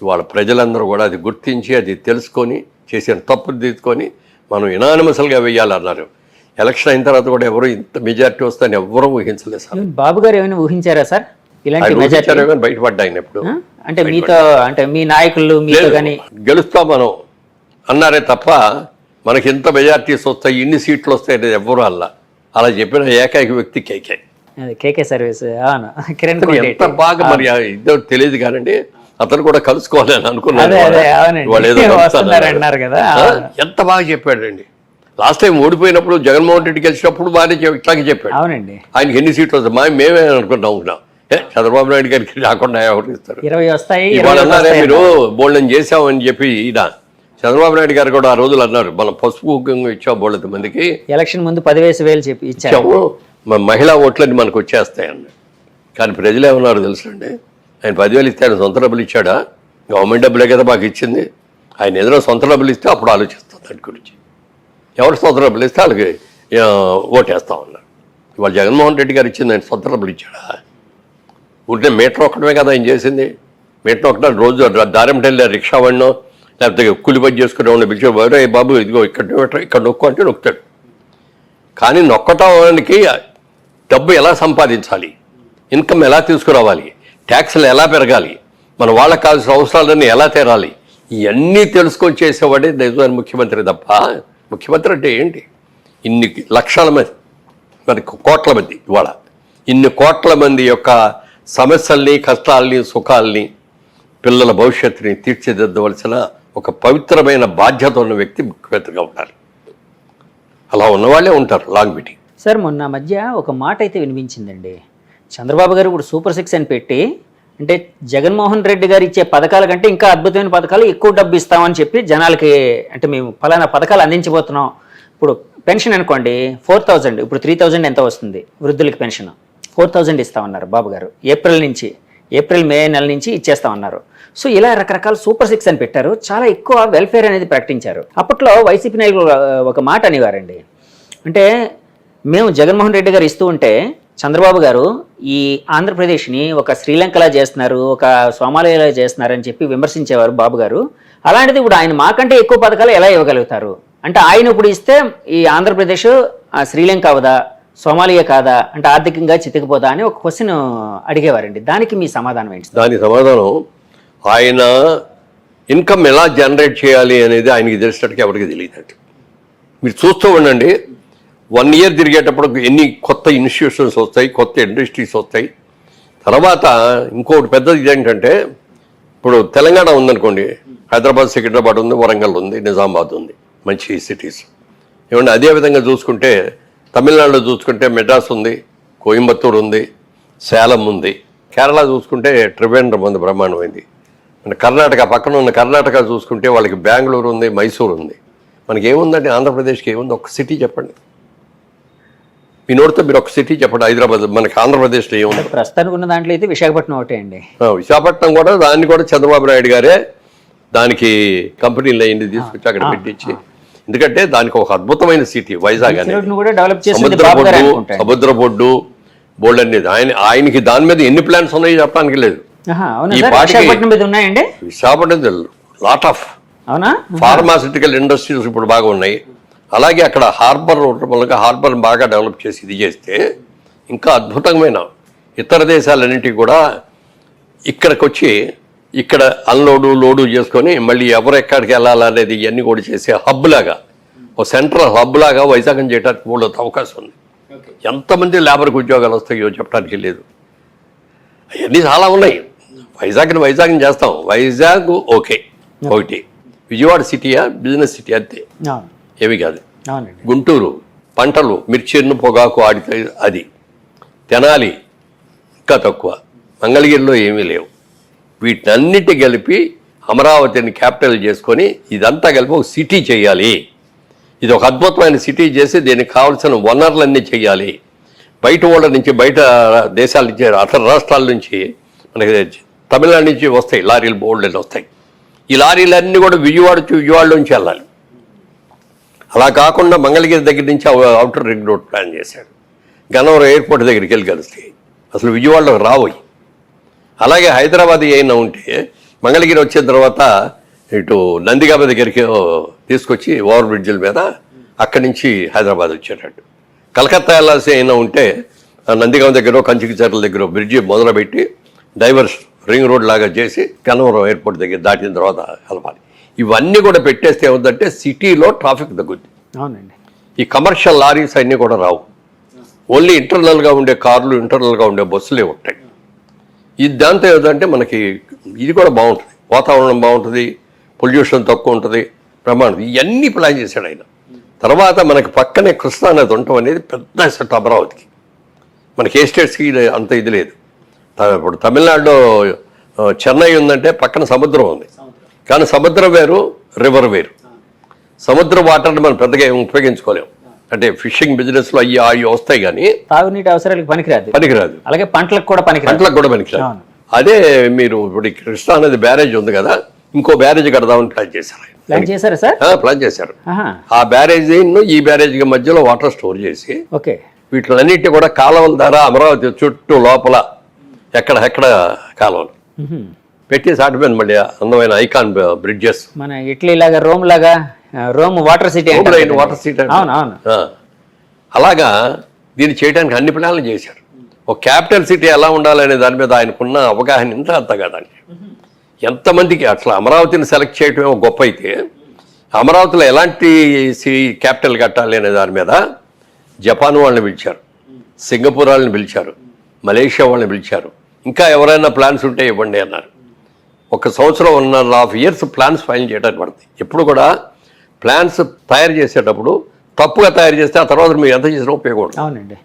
Speaker 2: ఇవాళ ప్రజలందరూ కూడా అది గుర్తించి, అది తెలుసుకొని, చేసిన తప్పులు తీసుకొని మనం యునానిమస్గా వేయాలన్నారు. ఎలక్షన్ అయిన తర్వాత కూడా ఎవరు ఇంత మెజారిటీ వస్తాయని ఎవరూ ఊహించలేదు సార్.
Speaker 1: బాబు గారు ఏమైనా ఊహించారా సార్ ఇలాంటి మెజారిటీ?
Speaker 2: బయటపడ్డా ఆయన ఎప్పుడు
Speaker 1: అంటే మీతో, అంటే మీ నాయకులు మీతో కానీ
Speaker 2: గెలుస్తాం మనం అన్నారే తప్ప మనకి ఎంత మెజారిటీస్ వస్తాయి, ఇన్ని సీట్లు వస్తాయి అనేది ఎవ్వరూ అలా చెప్పిన ఏకైక వ్యక్తి
Speaker 1: కేకే సర్వీస్. అవును, కిరణ్
Speaker 2: ఎంత బాగా మరి ఇద్దరు తెలియదు కానండి. అతను కూడా కలుసుకోవాలని అనుకున్నాను. ఎంత బాగా చెప్పాడండి. లాస్ట్ టైం ఓడిపోయినప్పుడు జగన్మోహన్ రెడ్డి గెలిచినప్పుడు బాగానే ఇట్లాగే చెప్పాడు.
Speaker 1: అవునండి,
Speaker 2: ఆయనకి ఎన్ని సీట్లు వస్తాయి మేమే అనుకుంటాం. చంద్రబాబు నాయుడు గారికి రాకుండా ఎవరు ఇస్తారు?
Speaker 1: 20 వస్తాయి.
Speaker 2: మీరు బోల్డన్ చేసామని చెప్పి ఈయన చంద్రబాబు నాయుడు గారు కూడా ఆ రోజులు అన్నారు, మనం పసుపు ఇచ్చాం బోళ్ళ మందికి,
Speaker 1: ఎలక్షన్ ముందు 10,000 చెప్పి ఇచ్చాము,
Speaker 2: మహిళా ఓట్లని మనకు వచ్చేస్తాయన్నారు. కానీ ప్రజలు ఏమన్నారు తెలుసండి? ఆయన 10,000 ఇస్తే ఆయన సొంత డబ్బులు ఇచ్చాడా? గవర్నమెంట్ డబ్బులే కదా మాకు ఇచ్చింది. ఆయన ఏదైనా సొంత డబ్బులు ఇస్తే అప్పుడు ఆలోచిస్తాం దాని గురించి. ఎవరు సొంత డబ్బులు ఇస్తే వాళ్ళకి ఓటేస్తామన్నారు. ఇవాళ జగన్మోహన్ రెడ్డి గారు ఇచ్చింది ఆయన సొంత డబ్బులు ఇచ్చాడా? ఉంటే మీటర్ ఒక్కడమే కదా ఆయన చేసింది. మీటర్ ఒకటే రోజు దారిమట వెళ్ళి రిక్షా వాడినో లేకపోతే కూలి పని చేసుకునే వాడిని పిలిచేవారు, బాబు ఇదిగో ఇక్కడ నొక్కు అంటే నొక్కుతాడు. కానీ నొక్కటానికి డబ్బు ఎలా సంపాదించాలి, ఇన్కమ్ ఎలా తీసుకురావాలి, ట్యాక్స్లు ఎలా పెరగాలి, మన వాళ్ళకి కావాల్సిన అవసరాలన్నీ ఎలా తీరాలి, ఇవన్నీ తెలుసుకొని చేసేవాడే నిజమైన ముఖ్యమంత్రి తప్ప, ముఖ్యమంత్రి అంటే ఏంటి? ఇన్ని లక్షల మంది, మరి కోట్ల మంది, ఇవాళ ఇన్ని కోట్ల మంది యొక్క సమస్యల్ని, కష్టాలని, సుఖాలని, పిల్లల భవిష్యత్తుని తీర్చిదిద్దవలసిన ఒక పవిత్రమైన బాధ్యత ఉన్న వ్యక్తి ముఖ్యమంత్రిగా ఉండాలి. అలా ఉన్నవాళ్ళే ఉంటారు లాంగ్ మీటింగ్.
Speaker 1: సార్ మొన్న మధ్య ఒక మాట అయితే వినిపించిందండి. చంద్రబాబు గారు ఇప్పుడు సూపర్ 6 అని పెట్టి, అంటే జగన్మోహన్ రెడ్డి గారు ఇచ్చే పథకాల కంటే ఇంకా అద్భుతమైన పథకాలు, ఎక్కువ డబ్బు ఇస్తామని చెప్పి జనాలకి, అంటే మేము ఫలానా పథకాలు అందించబోతున్నాం. ఇప్పుడు పెన్షన్ అనుకోండి 4,000, ఇప్పుడు 3,000 ఎంత వస్తుంది వృద్ధులకి పెన్షన్, 4,000 ఇస్తామన్నారు బాబు గారు. ఏప్రిల్ మే నెల నుంచి ఇచ్చేస్తామన్నారు. సో ఇలా రకరకాల సూపర్ 6 అని పెట్టారు. చాలా ఎక్కువ వెల్ఫేర్ అనేది ప్రకటించారు. అప్పట్లో వైసీపీ నాయకులు ఒక మాట అనేవారండి, అంటే మేము జగన్మోహన్ రెడ్డి గారు ఇస్తూ ఉంటే చంద్రబాబు గారు ఈ ఆంధ్రప్రదేశ్ని ఒక శ్రీలంకలా చేస్తున్నారు, ఒక సోమాలియాలా చేస్తున్నారు అని చెప్పి విమర్శించేవారు బాబు గారు. అలాంటిది ఇప్పుడు ఆయన మాకంటే ఎక్కువ పథకాలు ఎలా ఇవ్వగలుగుతారు? అంటే ఆయన ఇప్పుడు ఇస్తే ఈ ఆంధ్రప్రదేశ్ శ్రీలంక అవదా, సోమాలియా కాదా, అంటే ఆర్థికంగా చితికిపోదా అని ఒక క్వశ్చన్ అడిగేవారండి. దానికి మీ సమాధానం ఏంటి?
Speaker 2: దాని సమాధానం, ఆయన ఇన్కమ్ ఎలా జనరేట్ చేయాలి అనేది ఆయనకి తెలిసినట్టుగా ఎవరికి తెలియదండి. మీరు చూస్తూ ఉండండి, 1 year తిరిగేటప్పుడు ఎన్ని కొత్త ఇన్స్టిట్యూషన్స్ వస్తాయి, కొత్త ఇండస్ట్రీస్ వస్తాయి. తర్వాత ఇంకోటి పెద్దది ఏంటంటే, ఇప్పుడు తెలంగాణ ఉందనుకోండి, హైదరాబాద్, సికింద్రాబాద్ ఉంది, వరంగల్ ఉంది, నిజామాబాద్ ఉంది, మంచి సిటీస్. ఏమంటే అదే విధంగా చూసుకుంటే తమిళనాడులో చూసుకుంటే మెడ్రాస్ ఉంది, కోయంబత్తూరు ఉంది, సేలం ఉంది. కేరళ చూసుకుంటే త్రివేంద్రం ఉంది, బ్రహ్మాండమైంది. మన కర్ణాటక పక్కన ఉన్న కర్ణాటక చూసుకుంటే వాళ్ళకి బెంగళూరు ఉంది, మైసూరు ఉంది. మనకి ఏముందండి ఆంధ్రప్రదేశ్కి ఏముంది? ఒక సిటీ చెప్పండి, మీ నోటితో మీరు ఒక సిటీ చెప్పండి. హైదరాబాద్ మనకి ఆంధ్రప్రదేశ్లో ఏముంది?
Speaker 1: ప్రస్తుతానికి ఉన్న దాంట్లో అయితే విశాఖపట్నం ఒకటే అండి.
Speaker 2: విశాఖపట్నం కూడా దాన్ని కూడా చంద్రబాబు నాయుడు గారే దానికి కంపెనీలు అయింది తీసుకొచ్చి అక్కడ పెట్టించి, ఎందుకంటే దానికి ఒక అద్భుతమైన సిటీ వైజాగ్ అనేది. సముద్ర బొడ్డు బోల్డ్ అనేది ఆయనకి దాని మీద ఎన్ని ప్లాన్స్ ఉన్నాయో చెప్పడానికి లేదు. ఈ Visakhapatnam lot of pharmaceutical industries ఇప్పుడు బాగా ఉన్నాయి. అలాగే అక్కడ హార్బర్ మూలంగా హార్బర్ బాగా డెవలప్ చేసి ఇది చేస్తే ఇంకా అద్భుతమైన ఇతర దేశాలన్నింటికి కూడా ఇక్కడికి వచ్చి ఇక్కడ అన్లోడు లోడు చేసుకొని మళ్ళీ ఎవరెక్కడికి వెళ్ళాలనేది ఇవన్నీ కూడా చేసే హబ్ లాగా, ఒక సెంట్రల్ హబ్ లాగా వైజాగం చేయడానికి కూడా అవకాశం ఉంది. ఎంతమంది లేబర్కి ఉద్యోగాలు వస్తాయో చెప్పడానికి లేదు. అవన్నీ చాలా ఉన్నాయి. వైజాగ్ని చేస్తాం. వైజాగ్ ఓకే ఒకటి, విజయవాడ సిటీయా బిజినెస్ సిటీ అంతే, ఏమి కాదు. గుంటూరు పంటలు మిర్చిను పొగాకు ఆడితే అది, తెనాలి ఇంకా తక్కువ, మంగళగిరిలో ఏమీ లేవు. వీటన్నిటి కలిపి అమరావతిని క్యాపిటల్ చేసుకొని ఇదంతా కలిపి ఒక సిటీ చేయాలి. ఇది ఒక అద్భుతమైన సిటీ చేసి దీనికి కావాల్సిన వనరులన్నీ చేయాలి. బయట వాళ్ళ నుంచి, బయట దేశాల నుంచి, అతర రాష్ట్రాల నుంచి, మనకి తమిళనాడు నుంచి వస్తాయి లారీలు, బోల్డ్లు వస్తాయి. ఈ లారీలన్నీ కూడా విజయవాడ నుంచి వెళ్ళాలి. అలా కాకుండా మంగళగిరి దగ్గర నుంచి అవుటర్ రింగ్ రోడ్ ప్లాన్ చేశాడు. గన్నవరం ఎయిర్పోర్ట్ దగ్గరికి వెళ్ళి కలుస్తాయి, అసలు విజయవాడలో రావోయి. అలాగే హైదరాబాద్ అయినా ఉంటే మంగళగిరి వచ్చిన తర్వాత ఇటు నందిగామ దగ్గరికి తీసుకొచ్చి ఓవర్ బ్రిడ్జిల మీద అక్కడి నుంచి హైదరాబాద్ వచ్చేటట్టు. కలకత్తా వెళ్ళాల్సి అయినా ఉంటే నందిగామ దగ్గర, కంచికిచర్ల దగ్గర బ్రిడ్జి మొదలుపెట్టి డైవర్స్ రింగ్ రోడ్ లాగా చేసి గన్నవరం ఎయిర్పోర్ట్ దగ్గర దాటిన తర్వాత కలపాలి. ఇవన్నీ కూడా పెట్టేస్తే ఏముందంటే సిటీలో ట్రాఫిక్ తగ్గుద్ది.
Speaker 1: అవునండి.
Speaker 2: ఈ కమర్షియల్ లారీస్ అన్నీ కూడా రావు. ఓన్లీ ఇంటర్నల్గా ఉండే కార్లు, ఇంటర్నల్గా ఉండే బస్సులే ఉంటాయి. ఇది దాంతో ఏదంటే మనకి ఇది కూడా బాగుంటుంది, వాతావరణం బాగుంటుంది, పొల్యూషన్ తక్కువ ఉంటుంది, ప్రమాణం. ఇవన్నీ ప్లాన్ చేశాడు ఆయన. తర్వాత మనకి పక్కనే కృష్ణా నది ఉండటం అనేది పెద్ద సెట్ అమరావతికి. మనకి ఏ స్టేట్స్కి అంత ఇది లేదు. ఇప్పుడు తమిళనాడులో చెన్నై ఉందంటే పక్కన సముద్రం ఉంది, కానీ సముద్రం వేరు, రివర్ వేరు. సముద్ర వాటర్ని మనం పెద్దగా ఉపయోగించుకోలేము. అంటే ఫిషింగ్ బిజినెస్లో అవి వస్తాయి, కానీ
Speaker 1: తాగునీటి అవసరాలకు పనికిరాదు. అలాగే పంటలకు కూడా పనికిరాదు. అదే మీరు ఇప్పుడు కృష్ణా నది బ్యారేజ్ ఉంది కదా, ఇంకో బ్యారేజ్ కడదామని ప్లాన్ చేశారు. ప్లాన్ చేశారు. ఆ బ్యారేజ్ ఈ బ్యారేజ్ మధ్యలో వాటర్ స్టోర్ చేసి వీటిలన్నిటి కూడా కాలువల ద్వారా అమరావతి చుట్టూ లోపల ఎక్కడ కాలువలు పెట్టేసి వాటి మీద మళ్ళీ అందమైన ఐకాన్ బ్రిడ్జెస్, మన ఇటలీ లాగా, రోమ్ వాటర్ సిటీ,
Speaker 2: అలాగా దీన్ని చేయడానికి అన్ని ప్లాన్లు చేశారు. ఒక క్యాపిటల్ సిటీ ఎలా ఉండాలనే దాని మీద ఆయనకున్న అవగాహన ఇంత అంత కదండి. ఎంతమందికి అట్లా అమరావతిని సెలెక్ట్ చేయటమే గొప్ప అయితే, అమరావతిలో ఎలాంటి క్యాపిటల్ కట్టాలి అనే దాని మీద జపాన్ వాళ్ళని పిలిచారు, సింగపూర్ వాళ్ళని పిలిచారు, మలేషియా వాళ్ళని పిలిచారు. ఇంకా ఎవరైనా ప్లాన్స్ ఉంటే ఇవ్వండి అన్నారు. 1 సంవత్సరం 1.5 years ప్లాన్స్ ఫైల్ చేయడానికి పడుతుంది. ఎప్పుడు కూడా ప్లాన్స్ తయారు చేసేటప్పుడు తప్పుగా తయారు చేస్తే ఆ తర్వాత మీరు ఎంత చేసినా ఉపయోగపడదు.
Speaker 1: అవునండి.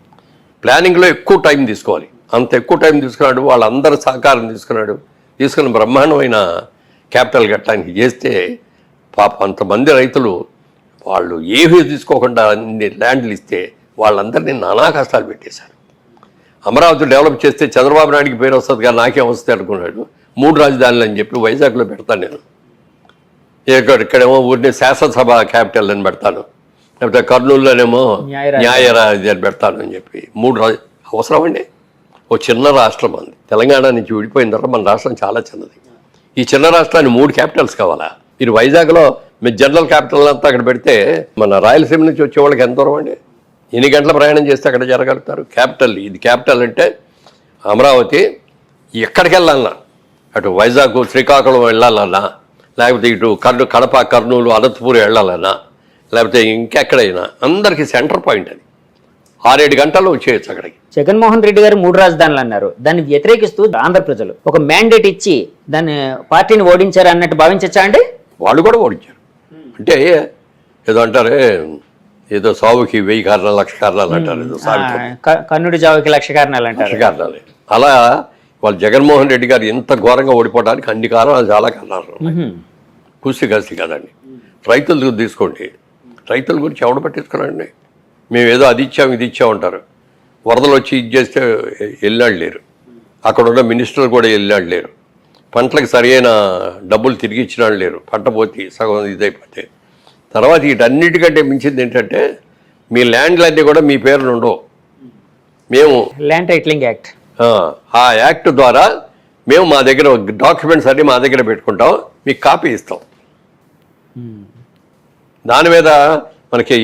Speaker 2: ప్లానింగ్లో ఎక్కువ టైం తీసుకోవాలి. అంత ఎక్కువ టైం తీసుకున్నాడు, వాళ్ళందరి సహకారం తీసుకుని బ్రహ్మాండమైన క్యాపిటల్ కట్టడానికి చేస్తే పాప అంతమంది రైతులు వాళ్ళు ఏమీ తీసుకోకుండా అన్ని ల్యాండ్లు ఇస్తే వాళ్ళందరినీ నానా కష్టాలు పెట్టేశారు. అమరావతి డెవలప్ చేస్తే చంద్రబాబు నాయుడికి పేరు వస్తుంది, కానీ నాకేం వస్తుంది అనుకున్నాడు. 3 రాజధానులు అని చెప్పి వైజాగ్లో పెడతాను నేను, ఇక్కడేమో ఊరిని శాసనసభ క్యాపిటల్ అని పెడతాను, లేకపోతే కర్నూలులోనేమో న్యాయరాజు అని పెడతాను అని చెప్పి 3 అవసరం అండి. ఓ చిన్న రాష్ట్రం అంది, తెలంగాణ నుంచి విడిపోయిన తర్వాత మన రాష్ట్రం చాలా చిన్నది. ఈ చిన్న రాష్ట్రాన్ని 3 క్యాపిటల్స్ కావాలా? మీరు వైజాగ్లో మీరు జనరల్ క్యాపిటల్ అంతా అక్కడ పెడితే మన రాయలసీమ నుంచి వచ్చే వాళ్ళకి ఎంత దూరం అండి? ఎన్ని గంటల ప్రయాణం చేస్తే అక్కడ జరగలుగుతారు? క్యాపిటల్ ఇది. క్యాపిటల్ అంటే అమరావతి. ఎక్కడికి వెళ్ళాలన్నా, అటు వైజాగ్, శ్రీకాకుళం వెళ్ళాలన్నా, లేకపోతే ఇటు కడప, కర్నూలు, అనంతపూర్ వెళ్ళాలన్నా, లేకపోతే ఇంకెక్కడైనా అందరికీ సెంటర్ పాయింట్ అది. 6-7 గంటల్లో వచ్చేయచ్చు అక్కడికి.
Speaker 1: జగన్మోహన్ రెడ్డి గారు 3 రాజధానులు అన్నారు. దాన్ని వ్యతిరేకిస్తూ ఆంధ్ర ప్రజలు ఒక మ్యాండేట్ ఇచ్చి దాన్ని పార్టీని ఓడించారు అన్నట్టు భావించచ్చా అండి?
Speaker 2: వాళ్ళు కూడా ఓడించారు. అంటే ఏదో అంటారే ఏదో సావుకి 1000 కారణాలు 1000 కారణాలు అంటారు, ఏదో సావిత్రి
Speaker 1: కన్నుడి జావుకి 1,00,000 కారణాలు అంటారు.
Speaker 2: 1000 కారణాలు. అలా వాళ్ళు జగన్మోహన్ రెడ్డి గారు ఎంత ఘోరంగా ఓడిపోవడానికి అన్ని కారణాలు, చాలా కారణాలు ఉన్నాయి. కూసి కదండి. రైతులు తీసుకోండి, రైతుల గురించి ఎవడు పట్టించుకున్నాండి? మేము ఏదో అది ఇచ్చాము ఇది ఇచ్చామంటారు. వరదలు వచ్చి ఇది చేస్తే వెళ్ళాడు లేరు, అక్కడ ఉన్న మినిస్టర్లు కూడా వెళ్ళాడు లేరు, పంటలకు సరైన డబ్బులు తిరిగి ఇచ్చిన లేరు, పంట పోతే సగం ఇదైపోతే. తర్వాత వీటన్నిటికంటే మించింది ఏంటంటే మీ ల్యాండ్లన్నీ కూడా మీ పేరున ఉండవు. మేము
Speaker 1: ల్యాండ్ టైటిలింగ్ యాక్ట్,
Speaker 2: ఆ యాక్ట్ ద్వారా మేము మా దగ్గర డాక్యుమెంట్స్ అన్నీ మా దగ్గర పెట్టుకుంటాం, మీకు కాపీ ఇస్తాం. దాని మీద మనకి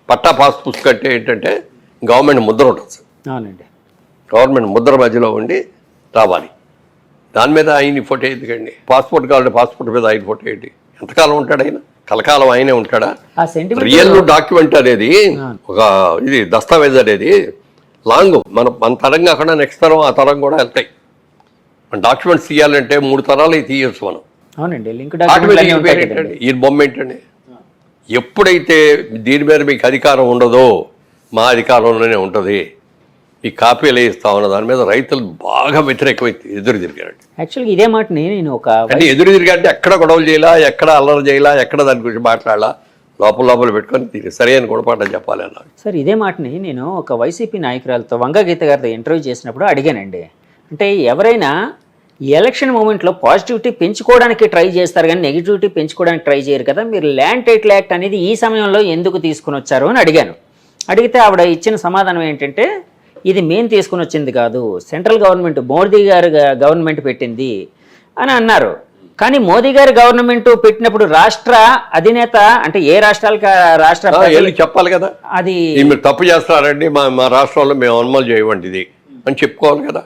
Speaker 2: పట్టా పాస్ పుస్తకం అంటే ఏంటంటే గవర్నమెంట్ ముద్ర ఉంటుంది.
Speaker 1: అవునండి,
Speaker 2: గవర్నమెంట్ ముద్ర మధ్యలో ఉండి రావాలి. దాని మీద ఆయన ఫోటో ఎందుకండి? పాస్పోర్ట్ కావాలంటే పాస్పోర్ట్ మీద ఆయన ఫోటో ఏంటి? ఎంతకాలం ఉంటాడు ఆయన? కలకాలం ఆయనే ఉంటాడా? రియల్ డాక్యుమెంట్ అనేది ఒక ఇది దస్తావేజ్ అనేది లాంగ్, మన తరం కాకుండా నెక్స్ట్ తరం ఆ తరం కూడా వెళ్తాయి. మన డాక్యుమెంట్స్ తీయాలంటే 3 తరాలు తీయచ్చు మనం.
Speaker 1: అవునండి,
Speaker 2: ఈ బొమ్మ ఏంటండి? ఎప్పుడైతే దీని మీద మీకు అధికారం ఉండదో మా అధికారంలోనే ఉంటుంది, ఈ కాపీలు ఇస్తామన్న దాని మీద రైతులు బాగా వ్యతిరేకమై ఎదురు తిరిగారండి.
Speaker 1: యాక్చువల్గా ఇదే మాటని నేను
Speaker 2: అంటే ఎదురు తిరిగారంటే ఎక్కడ గొడవలు చేయాలా, ఎక్కడ అల్లరి చేయాలా, ఎక్కడ దాని గురించి మాట్లాడాలా, లోపల పెట్టుకొని సరైన గుణపాఠం చెప్పాలి అన్నారు.
Speaker 1: సార్ ఇదే మాటని నేను ఒక వైసీపీ నాయకురాలతో వంగగీత గారితో ఇంటర్వ్యూ చేసినప్పుడు అడిగానండి. అంటే ఎవరైనా ఈ ఎలక్షన్ మూమెంట్లో పాజిటివిటీ పెంచుకోవడానికి ట్రై చేస్తారు కానీ నెగిటివిటీ పెంచుకోవడానికి ట్రై చేయరు కదా, మీరు ల్యాండ్ టైటిల్ యాక్ట్ అనేది ఈ సమయంలో ఎందుకు తీసుకుని వచ్చారు అని అడిగాను. అడిగితే ఆవిడ ఇచ్చిన సమాధానం ఏంటంటే, ఇది మేము తీసుకుని వచ్చింది కాదు, సెంట్రల్ గవర్నమెంట్ మోదీ గారు గవర్నమెంట్ పెట్టింది అని అన్నారు. కానీ మోదీ గారి గవర్నమెంట్ పెట్టినప్పుడు రాష్ట్ర అధినేత అంటే ఏ రాష్ట్రాలకు రాష్ట్ర
Speaker 2: చెప్పాలి కదా, అది మీరు తప్పు చేస్తారండి, మా రాష్ట్రంలో మేము అమలు చేయవండి ఇది అని చెప్పుకోవాలి కదా.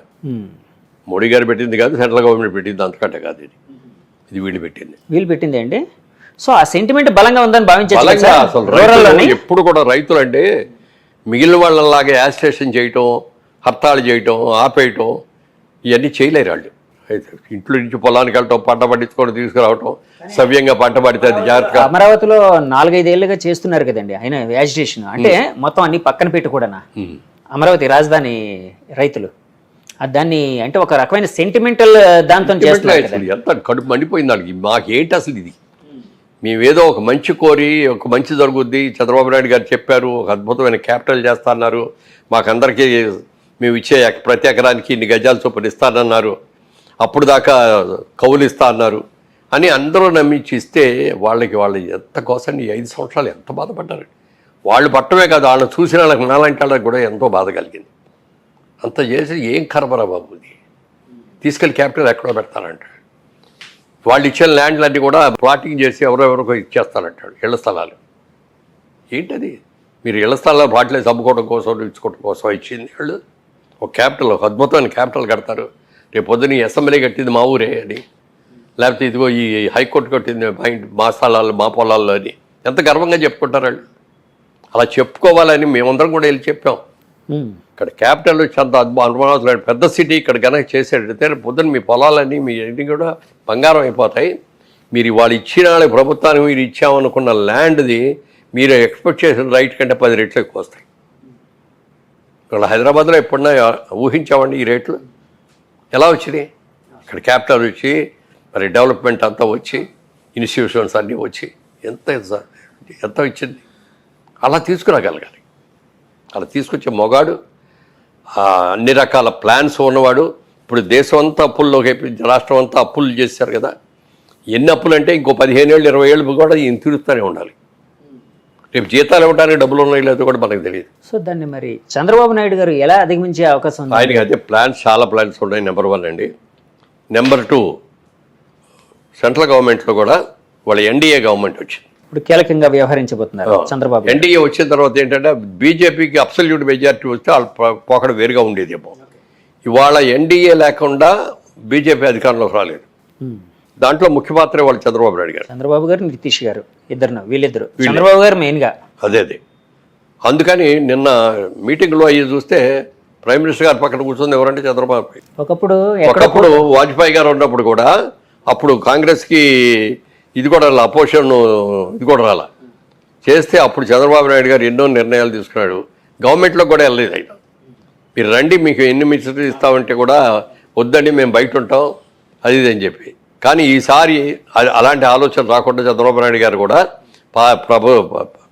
Speaker 2: మోడీ గారు పెట్టింది కాదు, సెంట్రల్ గవర్నమెంట్ పెట్టింది, అంతకంటే కాదు ఇది వీళ్ళు పెట్టింది
Speaker 1: అండి. సో ఆ సెంటిమెంట్ బలంగా ఉందని భావించారు.
Speaker 2: అసలు ఎప్పుడు కూడా రైతులు అంటే మిగిలిన వాళ్ళలాగా యాజిటేషన్ చేయటం, హర్తాళు చేయటం, ఆపేయటం ఇవన్నీ చేయలేరు వాళ్ళు. ఇంట్లో నుంచి పొలానికి వెళ్ళటం, పంట పండించుకొని తీసుకురావటం, సవ్యంగా పంట పడితే అది జాగ్రత్తగా.
Speaker 1: అమరావతిలో 4-5 ఏళ్ళుగా చేస్తున్నారు కదండి ఆయన యాజిటేషన్, అంటే మొత్తం అన్ని పక్కన పెట్టి కూడా అమరావతి రాజధాని రైతులు దాన్ని అంటే ఒక రకమైన సెంటిమెంటల్ దాంతో చేస్తున్నారు.
Speaker 2: ఎంత కడుపు మండిపోయింది వాళ్ళకి. మాకేంటి అసలు ఇది? మేమేదో ఒక మంచి కోరి ఒక మంచి జరుగుద్ది, చంద్రబాబు నాయుడు గారు చెప్పారు, ఒక అద్భుతమైన క్యాపిటల్ చేస్తా అన్నారు, మాకందరికీ మేము ఇచ్చే ప్రతి ఎకరానికి ఇన్ని గజాలు చొప్పున ఇస్తానన్నారు, అప్పుడు దాకా కౌలు ఇస్తా అన్నారు అని అందరూ నమ్మించి ఇస్తే వాళ్ళకి వాళ్ళు ఎంత కోసం 5 సంవత్సరాలు ఎంత బాధపడ్డారు. వాళ్ళు పట్టమే కాదు, వాళ్ళని చూసిన వాళ్ళకి నాలాంటి వాళ్ళకి కూడా ఎంతో బాధ కలిగింది. అంత చేసి ఏం కరబరా బాబు, ఇది తీసుకెళ్ళి క్యాపిటల్ ఎక్కడో పెడతారంటాడు. వాళ్ళు ఇచ్చిన ల్యాండ్లన్నీ కూడా ప్లాటింగ్ చేసి ఎవరెవరికో ఇచ్చేస్తారంటాడు, ఇళ్ల స్థలాలు. ఏంటది? మీరు ఇళ్ల స్థలాలు వాటిలో అమ్ముకోవడం కోసం ఇచ్చుకోవడం కోసం ఇచ్చింది వాళ్ళు. ఒక క్యాపిటల్, ఒక అద్భుతమైన క్యాపిటల్ కడతారు. రేపు పొద్దున ఈ అసెంబ్లీ కట్టింది మా ఊరే అని, లేకపోతే ఇదిగో ఈ హైకోర్టు కట్టింది మా స్థలాలు మా పొలాల్లో అని ఎంత గర్వంగా చెప్పుకుంటారు వాళ్ళు. అలా చెప్పుకోవాలని మేమందరం కూడా వెళ్ళి చెప్పాం. ఇక్కడ క్యాపిటల్ వచ్చి అంత అనుమానం పెద్ద సిటీ ఇక్కడ కనుక చేసేటైతే పొద్దున్న మీ పొలాలన్నీ మీ అన్ని కూడా బంగారం అయిపోతాయి. మీరు వాళ్ళు ఇచ్చిన ప్రభుత్వానికి మీరు ఇచ్చామనుకున్న ల్యాండ్ది మీరు ఎక్స్పెక్ట్ చేసిన రైట్ కంటే 10 రెట్లు ఎక్కువ వస్తాయి. ఇక్కడ హైదరాబాద్లో ఎప్పుడన్నా ఊహించామండి ఈ రేట్లు? ఎలా వచ్చినాయి? ఇక్కడ క్యాపిటల్ వచ్చి మరి డెవలప్మెంట్ అంతా వచ్చి ఇన్స్టిట్యూషన్స్ అన్నీ వచ్చి ఎంత ఇచ్చింది. అలా తీసుకురాగలగాలి. అలా తీసుకొచ్చే మొగాడు, అన్ని రకాల ప్లాన్స్ ఉన్నవాడు. ఇప్పుడు దేశం అంతా అప్పుల్లోకి రాష్ట్రం అంతా అప్పులు చేశారు కదా. ఎన్ని అప్పులు అంటే ఇంకో 15 ఏళ్ళు 20 ఏళ్ళు కూడా ఈయన తీరుస్తూనే ఉండాలి. రేపు జీతాలు ఇవ్వడానికి డబ్బులు ఉన్నాయి లేదో కూడా మనకు తెలియదు.
Speaker 1: సో దాన్ని మరి చంద్రబాబు నాయుడు గారు ఎలా అధిగమించే అవకాశం ఉంది?
Speaker 2: ఆయనకి అదే ప్లాన్స్, చాలా ప్లాన్స్ ఉన్నాయి. నెంబర్ 1 అండి. నెంబర్ 2, సెంట్రల్ గవర్నమెంట్లో కూడా వాళ్ళ ఎన్డీఏ గవర్నమెంట్ వచ్చింది.
Speaker 1: ఇప్పుడు కీలకంగా వ్యవహరించబోతున్నారు చంద్రబాబు.
Speaker 2: ఎన్డీఏ వచ్చిన తర్వాత ఏంటంటే బీజేపీకి అబ్సల్యూట్ మెజారిటీ వస్తే వాళ్ళ పోకడ వేరుగా ఉండేదేమో. ఇవాళ ఎన్డీఏ లేకుండా బీజేపీ అధికారంలోకి రాలేదు. దాంట్లో ముఖ్య పాత్ర వాళ్ళు చంద్రబాబు నాయుడు గారు,
Speaker 1: చంద్రబాబు గారు, నితీష్ గారు, వీళ్ళిద్దరు. చంద్రబాబు గారు మెయిన్గా
Speaker 2: అదే. అందుకని నిన్న మీటింగ్లో అయ్యి చూస్తే ప్రైమ్ మినిస్టర్ గారు పక్కన కూర్చుంది ఎవరంటే చంద్రబాబు. ఒకప్పుడు వాజ్పేయి గారు ఉన్నప్పుడు కూడా అప్పుడు కాంగ్రెస్కి ఇది కూడా అపోజిషన్ ఇది కూడా రాలా, చేస్తే అప్పుడు చంద్రబాబు నాయుడు గారు ఎన్నో నిర్ణయాలు తీసుకున్నాడు. గవర్నమెంట్లో కూడా వెళ్ళలేదు ఆయన. మీరు రండి, మీకు ఎన్ని మినిస్టర్లు ఇస్తామంటే కూడా వద్దండి, మేము బయట ఉంటాం అది ఇది అని చెప్పి. కానీ ఈసారి అలాంటి ఆలోచన రాకుండా చంద్రబాబు నాయుడు గారు కూడా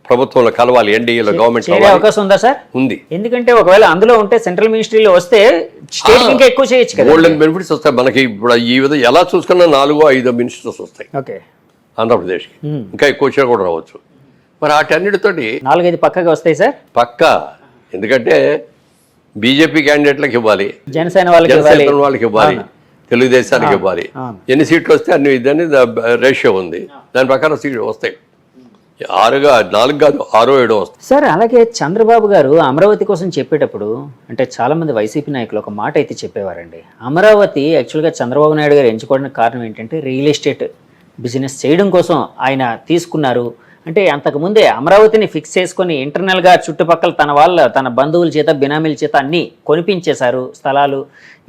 Speaker 2: ప్రభుత్వంలో కలవాలి, ఎన్డీఏలో గవర్నమెంట్
Speaker 1: అవకాశం ఉందా సార్?
Speaker 2: ఉంది.
Speaker 1: ఎందుకంటే ఒకవేళ అందులో ఉంటే సెంట్రల్ మినిస్ట్రీలో వస్తే స్టేట్ ఇంకా ఎక్కువ చేయొచ్చు కదా,
Speaker 2: గోల్డెన్ బెనిఫిట్స్ వస్తాయి మనకి. ఇప్పుడు ఈ విధంగా ఎలా చూసుకున్నా 4-5 మినిస్టర్స్ వస్తాయి ఆంధ్రప్రదేశ్కి, ఇంకా ఎక్కువ వచ్చినా కూడా రావచ్చు. మరి వాటన్నిటితోటి
Speaker 1: 4-5 పక్కగా వస్తాయి సార్,
Speaker 2: పక్కా. ఎందుకంటే బీజేపీ క్యాండిడేట్లకు ఇవ్వాలి,
Speaker 1: జనసేన వాళ్ళకి
Speaker 2: ఇవ్వాలి, తెలుగుదేశానికి ఇవ్వాలి. ఎన్ని సీట్లు వస్తే అన్ని ఇదని రేషియో ఉంది, దాని ప్రకారం సీట్లు వస్తాయి. 4 కాదు 6-7 వస్తాయి
Speaker 1: సార్. అలాగే చంద్రబాబు గారు అమరావతి కోసం చెప్పేటప్పుడు అంటే చాలా మంది వైసీపీ నాయకులు ఒక మాట అయితే చెప్పేవారండి. అమరావతి యాక్చువల్గా చంద్రబాబు నాయుడు గారు ఎంచుకోవడానికి కారణం ఏంటంటే రియల్ ఎస్టేట్ బిజినెస్ చేయడం కోసం ఆయన తీసుకున్నారు. అంటే అంతకుముందే అమరావతిని ఫిక్స్ చేసుకొని ఇంటర్నల్గా చుట్టుపక్కల తన బంధువుల చేత బినామీల చేత అన్నీ కొనిపించేశారు స్థలాలు.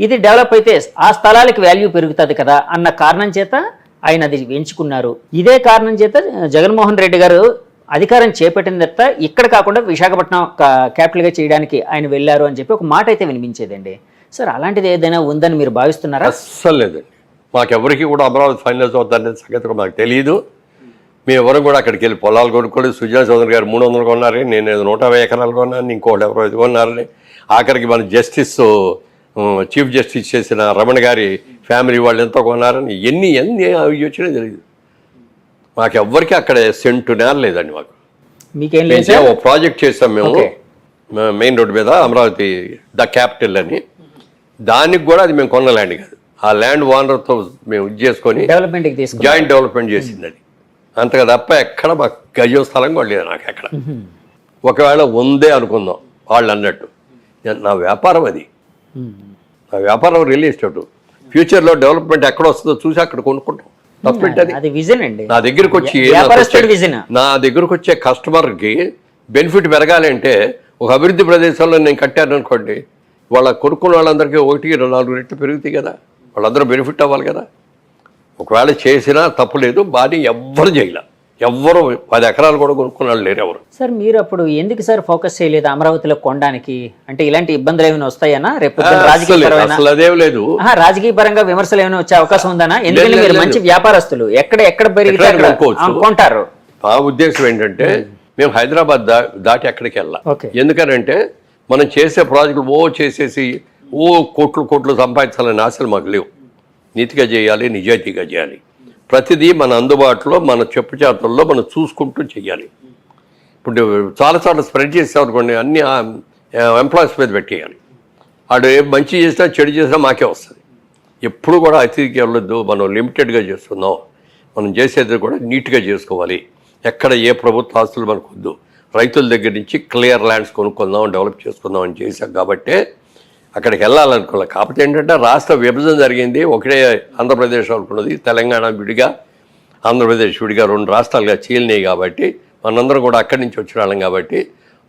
Speaker 1: ఇది డెవలప్ అయితే ఆ స్థలాలకు వాల్యూ పెరుగుతుంది కదా అన్న కారణం చేత ఆయన అది ఎంచుకున్నారు. ఇదే కారణం చేత జగన్మోహన్ రెడ్డి గారు అధికారం చేపట్టిన తర్వాత ఇక్కడ కాకుండా విశాఖపట్నం క్యాపిటల్గా చేయడానికి ఆయన వెళ్ళారు అని చెప్పి ఒక మాట అయితే వినిపించేదండి. సార్ అలాంటిది ఏదైనా ఉందని మీరు భావిస్తున్నారా?
Speaker 2: అస్సలు లేదండి. మాకెవరికి కూడా అమరావతి ఫైనల్స్ అవుతుందనే సంగతి మాకు తెలియదు. మేము ఎవరు కూడా అక్కడికి వెళ్ళి పొలాలు కొనుక్కోలేదు. సుజనా చౌదరి గారు 300 కొన్నారని, నేను 150 ఎకరాలు కొన్నాను, ఇంకోటి ఎవరో 5 కొన్నారని. ఆఖరికి మన చీఫ్ జస్టిస్ చేసిన రమణ గారి ఫ్యామిలీ వాళ్ళు ఎంతో కొన్నారని ఎన్ని అవి వచ్చినా తెలియదు. మాకెవ్వరికి అక్కడ సెంటు నేల లేదండి. మాకు
Speaker 1: మీకేం లేదు.
Speaker 2: ఒక ప్రాజెక్ట్ చేసాం మేము మెయిన్ రోడ్డు మీద, అమరావతి ద క్యాపిటల్ అని. దానికి కూడా అది మేము కొన్న ల్యాండ్ కాదు, ఆ ల్యాండ్ ఓనర్తో మేము ఇది చేసుకొని జాయింట్ డెవలప్మెంట్ చేసింది అది. అంతగా తప్ప ఎక్కడ మాకు గజం స్థలం కూడా లేదు నాకు ఎక్కడ. ఒకవేళ ఉందే అనుకుందాం వాళ్ళు అన్నట్టు. నా వ్యాపారం అది, నా వ్యాపారం రియల్ ఎస్టేట్. ఫ్యూచర్లో డెవలప్మెంట్ ఎక్కడ వస్తుందో చూసి అక్కడ కొనుక్కుంటాం. తప్పేంటది? నా దగ్గరకు వచ్చే కస్టమర్కి బెనిఫిట్ పెరగాలి అంటే ఒక అభివృద్ధి ప్రదేశంలో నేను కట్టాను అనుకోండి, వాళ్ళ కొనుక్కున్న వాళ్ళందరికీ 1-4 రెట్లు పెరుగుతాయి కదా, వాళ్ళందరూ బెనిఫిట్ అవ్వాలి కదా. ఒకవేళ చేసినా తప్పు లేదు, బాగా ఎవ్వరు చేయలే, ఎవ్వరు 10 ఎకరాలు కూడా కొనుక్కున్నాళ్ళు లేరు ఎవరు.
Speaker 1: సార్ మీరు అప్పుడు ఎందుకు సార్ ఫోకస్ చేయలేదు అమరావతిలో కొనడానికి? అంటే ఇలాంటి ఇబ్బందులు ఏమైనా వస్తాయన్నా రేపు?
Speaker 2: అసలు అదేం లేదు.
Speaker 1: రాజకీయ పరంగా విమర్శలు ఏమైనా వచ్చే అవకాశం ఉందనా? ఎందుకంటే మీరు మంచి వ్యాపారస్తులు, ఎక్కడ పెరిగితే కొంటారు.
Speaker 2: మా ఉద్దేశం ఏంటంటే మేము హైదరాబాద్ దాటి ఎక్కడికి వెళ్ళాం. ఎందుకనంటే మనం చేసే ప్రాజెక్టులు చేసేసి కోట్లు సంపాదించాలని ఆశలు మాకు లేవు. నీతిగా చేయాలి, నిజాయితీగా చేయాలి. ప్రతిదీ మన అందుబాటులో, మన చెప్పు చేతుల్లో మనం చూసుకుంటూ చేయాలి. ఇప్పుడు చాలాసార్లు స్ప్రెడ్ చేసామనుకోండి, అన్ని ఎంప్లాయీస్ మీద పెట్టేయాలి. వాడు మంచి చేసినా చెడు చేసినా మాకే వస్తుంది. ఎప్పుడు కూడా అతిథికి వెళ్ళొద్దు, మనం లిమిటెడ్గా చేస్తున్నాం. మనం చేసేది కూడా నీట్గా చేసుకోవాలి. ఎక్కడ ఏ ప్రభుత్వ ఆస్తులు మనకు వద్దు. రైతుల దగ్గర నుంచి క్లియర్ ల్యాండ్స్ కొనుక్కుందాం, డెవలప్ చేసుకుందాం అని చేశాం. కాబట్టి అక్కడికి వెళ్ళాలనుకోవాలి. కాకపోతే ఏంటంటే రాష్ట్ర విభజన జరిగింది, ఒకటే ఆంధ్రప్రదేశ్ అనుకున్నది, తెలంగాణ విడిగా ఆంధ్రప్రదేశ్ విడిగా 2 రాష్ట్రాలుగా చీలినాయి. కాబట్టి మనందరం కూడా అక్కడి నుంచి వచ్చిన వాళ్ళం. కాబట్టి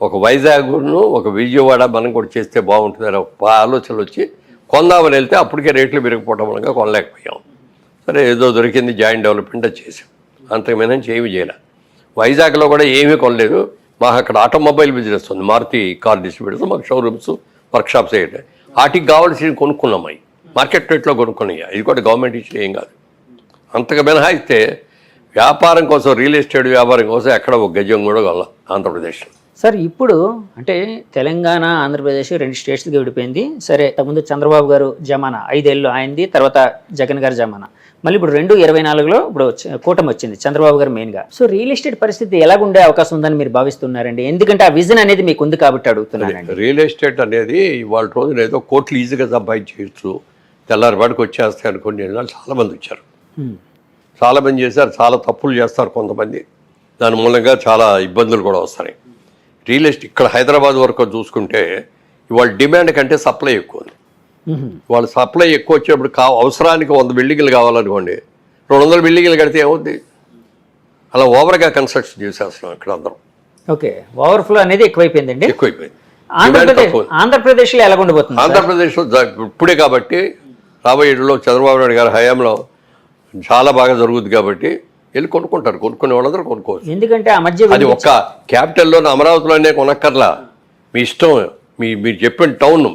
Speaker 2: ఒక వైజాగ్ను ఒక విజయవాడ మనం కూడా చేస్తే బాగుంటుందని ఒక ఆలోచనలు వచ్చి కొందామని వెళ్తే అప్పటికే రేట్లు పెరిగిపోవడం వల్ల కొనలేకపోయాం. సరే ఏదో దొరికింది, జాయింట్ డెవలప్మెంట్ చేసాం. అంతకుమైనా ఏమీ చేయలే. వైజాగ్లో కూడా ఏమీ కొనలేదు. మాకు అక్కడ ఆటోమొబైల్ బిజినెస్ ఉంది, మారుతి కార్ డిస్ట్రిబ్యూటర్స్, మాకు షోరూమ్స్, వర్క్షాప్స్ వేయండి. వాటికి కావాల్సి కొనుక్కున్నాం. మార్కెట్ రేట్లో కొనుక్కున్నాయి. ఇది కూడా గవర్నమెంట్ ఇచ్చిన ఏం కాదు. అంతగా మినహాయిస్తే వ్యాపారం కోసం, రియల్ ఎస్టేట్ వ్యాపారం కోసం ఎక్కడ ఒక గజం కూడా కొనాలి ఆంధ్రప్రదేశ్లో.
Speaker 1: సార్ ఇప్పుడు అంటే తెలంగాణ ఆంధ్రప్రదేశ్ 2 స్టేట్స్కి విడిపోయింది. సరే, ఇంతకుముందు చంద్రబాబు గారు జమానా 5 ఏళ్ళు ఆయనది, తర్వాత జగన్ గారు జమానా, మళ్ళీ ఇప్పుడు 2024లో ఇప్పుడు కూటమి వచ్చింది, చంద్రబాబు గారు మెయిన్గా. సో రియల్ ఎస్టేట్ పరిస్థితి ఎలాగుండే అవకాశం ఉందని మీరు భావిస్తున్నారండి? ఎందుకంటే ఆ విజన్ అనేది మీకు ఉంది కాబట్టి అడుగుతున్నానండి.
Speaker 2: రియల్ ఎస్టేట్ అనేది ఇవాళ రోజున ఏదో కోట్లు ఈజీగా సంపాదించవచ్చు, తెల్లారిపాటికి వచ్చేస్తాయి అనుకోండి. చాలామంది వచ్చారు, చాలామంది చేశారు, చాలా తప్పులు చేస్తారు కొంతమంది. దాని మూలంగా చాలా ఇబ్బందులు కూడా వస్తాయి. రియల్ ఎస్టేట్ ఇక్కడ హైదరాబాద్ వరకు చూసుకుంటే ఇవాళ డిమాండ్ కంటే సప్లై ఎక్కువ ఉంది. వాళ్ళ సప్లై ఎక్కువ వచ్చేప్పుడు అవసరానికి 100 బిల్డింగ్లు కావాలనుకోండి, 200 బిల్డింగ్లు కడితే ఏమవుద్ది? అలా ఓవర్గా కన్స్ట్రక్షన్ చేసేస్తున్నాం ఇక్కడ అందరం.
Speaker 1: ఓకే, ఓవర్ఫ్లో అనేది ఎక్కువైపోయిందండి.
Speaker 2: ఎక్కువైపోయింది.
Speaker 1: ఆంధ్రప్రదేశ్లో ఎలా ఉండబోతుంది?
Speaker 2: ఆంధ్రప్రదేశ్లో ఇప్పుడే కాబట్టి రాబోయే ఏళ్ళలో చంద్రబాబు నాయుడు గారి హయాంలో చాలా బాగా జరుగుతుంది. కాబట్టి వెళ్ళి కొనుక్కుంటారు, కొనుక్కునే వాళ్ళందరూ కొనుక్కోవచ్చు.
Speaker 1: ఎందుకంటే ఆ మధ్య
Speaker 2: అది ఒక్క క్యాపిటల్లోనే అమరావతిలోనే కొనక్కర్లా, మీ ఇష్టం. మీరు చెప్పిన టౌన్,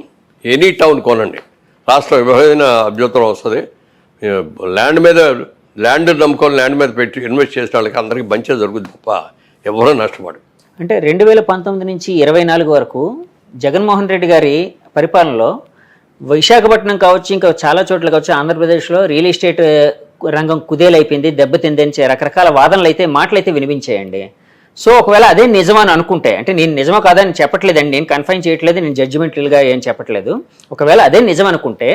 Speaker 2: ఎనీ టౌన్ కొనండి, రాష్ట్ర విభజన అభ్యంతరం వస్తుంది. ల్యాండ్ నమ్ముకొని ల్యాండ్ మీద పెట్టి ఇన్వెస్ట్ చేసిన వాళ్ళకి అందరికీ మంచిగా జరుగుతుంది తప్ప ఎవరూ నష్టపడు.
Speaker 1: అంటే 2019 నుంచి 24 వరకు జగన్మోహన్ రెడ్డి గారి పరిపాలనలో విశాఖపట్నం కావచ్చు, ఇంకా చాలా చోట్ల కావచ్చు, ఆంధ్రప్రదేశ్లో రియల్ ఎస్టేట్ రంగం కుదేలైపోయింది, దెబ్బతిందని రకరకాల వాదనలు అయితే, మాటలు అయితే వినిపించాయండి. సో ఒకవేళ అదే నిజమని అనుకుంటే, అంటే నేను నిజమో కాదని చెప్పట్లేదండి, నేను కన్ఫైన్ చేయట్లేదు, నేను జడ్జిమెంటల్గా ఏం చెప్పట్లేదు. ఒకవేళ అదే నిజం అనుకుంటే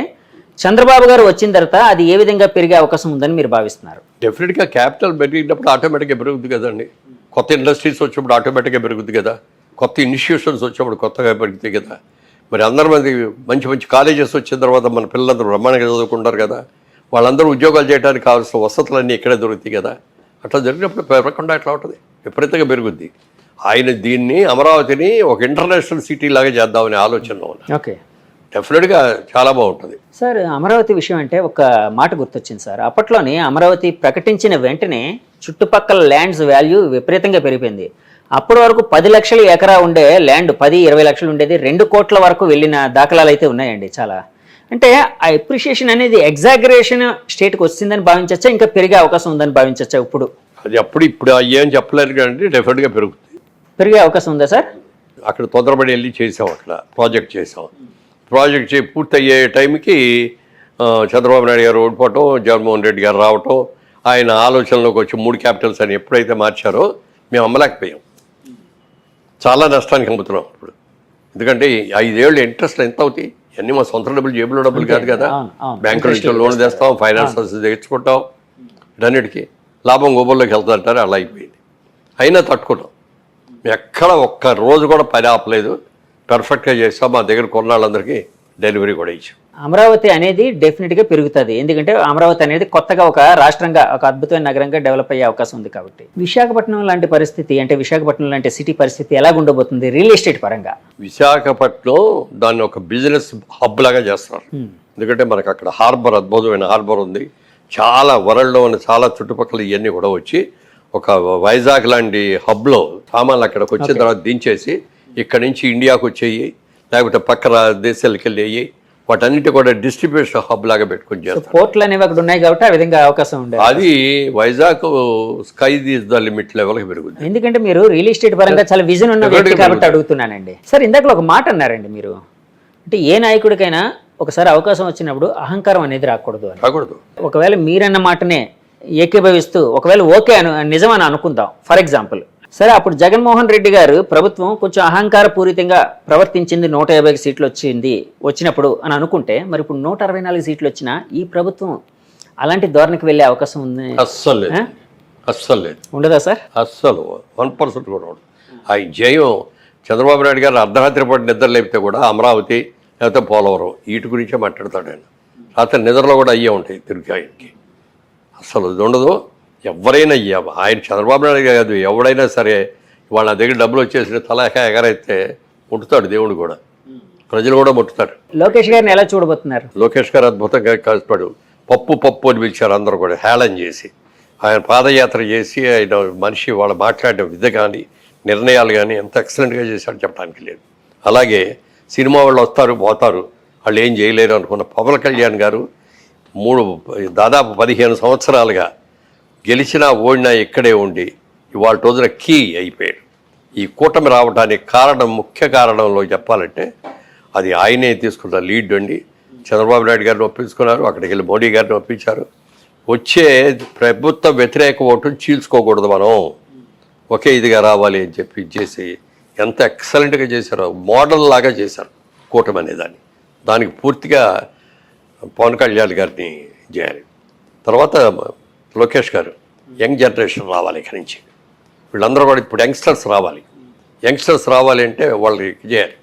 Speaker 1: చంద్రబాబు గారు వచ్చిన తర్వాత అది ఏ విధంగా పెరిగే అవకాశం ఉందని మీరు భావిస్తున్నారు?
Speaker 2: డెఫినెట్గా క్యాపిటల్ పెరిగినప్పుడు ఆటోమేటిక్గా పెరుగుతుంది కదండి. కొత్త ఇండస్ట్రీస్ వచ్చినప్పుడు ఆటోమేటిక్గా పెరుగుతుంది కదా, కొత్త ఇన్స్టిట్యూషన్స్ వచ్చినప్పుడు కొత్తగా పెరుగుతాయి కదా. మరి అందరి మంది మంచి మంచి కాలేజెస్ వచ్చిన తర్వాత మన పిల్లలందరూ బ్రహ్మాండంగా చదువుకుంటారు కదా, వాళ్ళందరూ ఉద్యోగాలు చేయడానికి కావాల్సిన వసతులన్నీ ఇక్కడే దొరుకుతాయి కదా. అట్లా జరిగినప్పుడు పెరగకుండా ఎట్లా ఉంటుంది, విపరీతంగా పెరుగుద్ది. ఆయన దీన్ని అమరావతిని ఒక ఇంటర్నేషనల్ సిటీ లాగా చేద్దామనే ఆలోచనలో ఉన్నారు.
Speaker 1: ఓకే,
Speaker 2: డెఫినెట్గా చాలా బాగుంటుంది.
Speaker 1: సార్ అమరావతి విషయం అంటే ఒక మాట గుర్తొచ్చింది సార్. అప్పట్లోనే అమరావతి ప్రకటించిన వెంటనే చుట్టుపక్కల ల్యాండ్స్ వాల్యూ విపరీతంగా పెరిగిపోయింది. అప్పటి వరకు 10 లక్షల ఎకరా ఉండే ల్యాండ్ 10-20 లక్షలు ఉండేది, 2 కోట్ల వరకు వెళ్ళిన దాఖలాలు అయితే ఉన్నాయండి చాలా. అంటే ఆ ఎప్రిషియేషన్ అనేది ఎగ్జాగరేషన్ స్టేట్కి వచ్చిందని భావించచ్చా, ఇంకా పెరిగే అవకాశం ఉందని భావించచ్చా?
Speaker 2: ఇప్పుడు అయ్యేం చెప్పలేరు కానీ డెఫినెట్గా
Speaker 1: పెరిగే అవకాశం ఉందా సార్?
Speaker 2: అక్కడ తొందరపడి వెళ్ళి చేసాం, అక్కడ ప్రాజెక్ట్ పూర్తి అయ్యే టైంకి చంద్రబాబు నాయుడు గారు ఓడిపోవటం, జగన్మోహన్ రెడ్డి గారు రావటం, ఆయన ఆలోచనలోకి వచ్చి 3 క్యాపిటల్స్ అని ఎప్పుడైతే మార్చారో మేము అమ్మలేకపోయాం. చాలా నష్టానికి అమ్ముతున్నాం ఇప్పుడు. ఎందుకంటే 5 ఏళ్ళు ఇంట్రెస్ట్ ఎంత అవుతాయి, ఇవన్నీ మా సొంత డబ్బులు, జేబులో డబ్బులు కాదు కదా. బ్యాంకుల నుంచి లోన్ తెస్తాం, ఫైనాన్స్ తెచ్చుకుంటాం, ఇటన్నిటికీ లాభం గోబల్లోకి వెళ్తారంటారు. అలా అయిపోయింది. అయినా తట్టుకున్నాం, ఎక్కడ ఒక్క రోజు కూడా పని ఆపలేదు, పర్ఫెక్ట్గా చేస్తాం. మా దగ్గర కొన్నాళ్ళందరికీ డెలివరీ కూడా ఇచ్చాం.
Speaker 1: అమరావతి అనేది డెఫినెట్గా పెరుగుతుంది, ఎందుకంటే అమరావతి అనేది కొత్తగా ఒక రాష్ట్రంగా, ఒక అద్భుతమైన నగరంగా డెవలప్ అయ్యే అవకాశం ఉంది కాబట్టి. విశాఖపట్నం లాంటి పరిస్థితి, అంటే విశాఖపట్నం లాంటి సిటీ పరిస్థితి ఎలా ఉండబోతుంది రియల్ ఎస్టేట్ పరంగా?
Speaker 2: విశాఖపట్నం దాన్ని ఒక బిజినెస్ హబ్ లాగా చేస్తున్నారు. ఎందుకంటే మనకు అక్కడ హార్బర్, అద్భుతమైన హార్బర్ ఉంది. చాలా వరల్డ్లో ఉన్న చాలా చుట్టుపక్కల ఇవన్నీ కూడా వచ్చి ఒక వైజాగ్ లాంటి హబ్లో సామాన్లు అక్కడికి వచ్చిన తర్వాత దించేసి ఇక్కడ నుంచి ఇండియాకు వచ్చేయి, లేకపోతే పక్కన దేశాలకు వెళ్ళేయి, వాటన్నిటి కూడా డిస్ట్రిబ్యూషన్ హబ్ లాగా పెట్టుకుని చేస్తారు.
Speaker 1: పోర్ట్లు అనేవి అక్కడ ఉన్నాయి కాబట్టి ఆ విధంగా అవకాశం ఉండేది.
Speaker 2: అది Vizag sky is the limit లెవెల్కి పెరుగుతుంది.
Speaker 1: ఎందుకంటే మీరు రియల్ ఎస్టేట్ పరంగా చాలా విజన్ ఉన్న వ్యక్తి కాబట్టి అడుగుతున్నానండి. సార్ ఇందాక ఒక మాట అన్నారండి మీరు, అంటే ఏ నాయకుడికైనా ఒకసారి అవకాశం వచ్చినప్పుడు అహంకారం అనేది రాకూడదు అని. ఒకవేళ మీరన్న మాటనే ఏకీభవిస్తూ ఒకవేళ ఓకే నిజం అని అనుకుందాం ఫర్ ఎగ్జాంపుల్, సరే అప్పుడు జగన్మోహన్ రెడ్డి గారు ప్రభుత్వం కొంచెం అహంకారపూరితంగా ప్రవర్తించింది, 150 సీట్లు వచ్చినప్పుడు అని అనుకుంటే, మరి ఇప్పుడు 164 సీట్లు వచ్చినా ఈ ప్రభుత్వం అలాంటి ధోరణికి వెళ్ళే అవకాశం ఉంది?
Speaker 2: అస్సలు లేదు.
Speaker 1: ఉండదా సార్?
Speaker 2: అస్సలు 1% కూడా ఉండదు. ఆ జయం చంద్రబాబు నాయుడు గారు అర్ధరాత్రి పాటు నిద్ర లేపితే కూడా అమరావతి లేకపోతే పోలవరం వీటి గురించే మాట్లాడతాడు ఆయన. రాత్రి నిద్రలో కూడా అయ్యే ఉంటాయి తిరిగి ఆయనకి. అస్సలు ఇది ఉండదు. ఎవరైనా ఆయన చంద్రబాబు నాయుడు కాదు, ఎవడైనా సరే వాళ్ళ దగ్గర డబ్బులు వచ్చేసి తలక ఎగరైతే ముట్టుతాడు దేవుడు కూడా, ప్రజలు కూడా ముట్టుతాడు.
Speaker 1: లోకేష్ గారిని ఎలా చూడబోతున్నారు?
Speaker 2: లోకేష్ గారు అద్భుతంగా కష్టపడు పప్పు అని పిలిచారు అందరూ కూడా, హేళన చేసి. ఆయన పాదయాత్ర చేసి ఆయన మనిషి వాళ్ళు మాట్లాడిన విధ కానీ నిర్ణయాలు కానీ ఎంత ఎక్సలెంట్గా చేశాడు చెప్పడానికి లేదు. అలాగే సినిమా వాళ్ళు వస్తారు పోతారు, వాళ్ళు ఏం చేయలేరు అనుకున్న పవన్ కళ్యాణ్ గారు దాదాపు 15 సంవత్సరాలుగా గెలిచినా ఓడినా ఇక్కడే ఉండి ఇవాళ రోజున కీ అయిపోయాడు. ఈ కూటమి రావడానికి ముఖ్య కారణంలో చెప్పాలంటే అది ఆయనే తీసుకున్న లీడ్ అండి. చంద్రబాబు నాయుడు గారిని ఒప్పించుకున్నారు, అక్కడికి వెళ్ళి మోడీ గారిని ఒప్పించారు. వచ్చే ప్రభుత్వ వ్యతిరేక ఓటును చీల్చుకోకూడదు, మనం ఒకే ఇదిగా రావాలి అని చెప్పి చేసి ఎంత ఎక్సలెంట్గా చేశారో, మోడల్ లాగా చేశారు కూటమి అనేదాన్ని. దానికి పూర్తిగా పవన్ కళ్యాణ్ గారిని చేయాలి. తర్వాత లోకేష్ గారు, యంగ్ జనరేషన్ రావాలి ఇక్కడి నుంచి, వీళ్ళందరూ కూడా ఇప్పుడు యంగ్స్టర్స్ రావాలి అంటే వాళ్ళకి చేయాలి,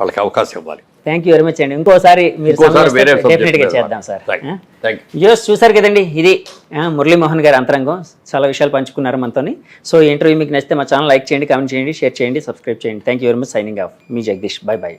Speaker 2: వాళ్ళకి అవకాశం ఇవ్వాలి.
Speaker 1: థ్యాంక్ యూ వెరీ మచ్ అండి. ఇంకోసారి డెఫినెట్గా చేద్దాం సార్. చూసారు కదండి, ఇది మురళీమోహన్ గారి అంతరంగం. చాలా విషయాలు పంచుకున్నారు మనతోని. సో ఈ ఇంటర్వ్యూ మీకు నచ్చితే మా ఛానల్ లైక్ చేయండి, కామెంట్ చేయండి, షేర్ చేయండి, సబ్స్క్రైబ్ చేయండి. Thank you very much. Signing off, me Jagadish. By by.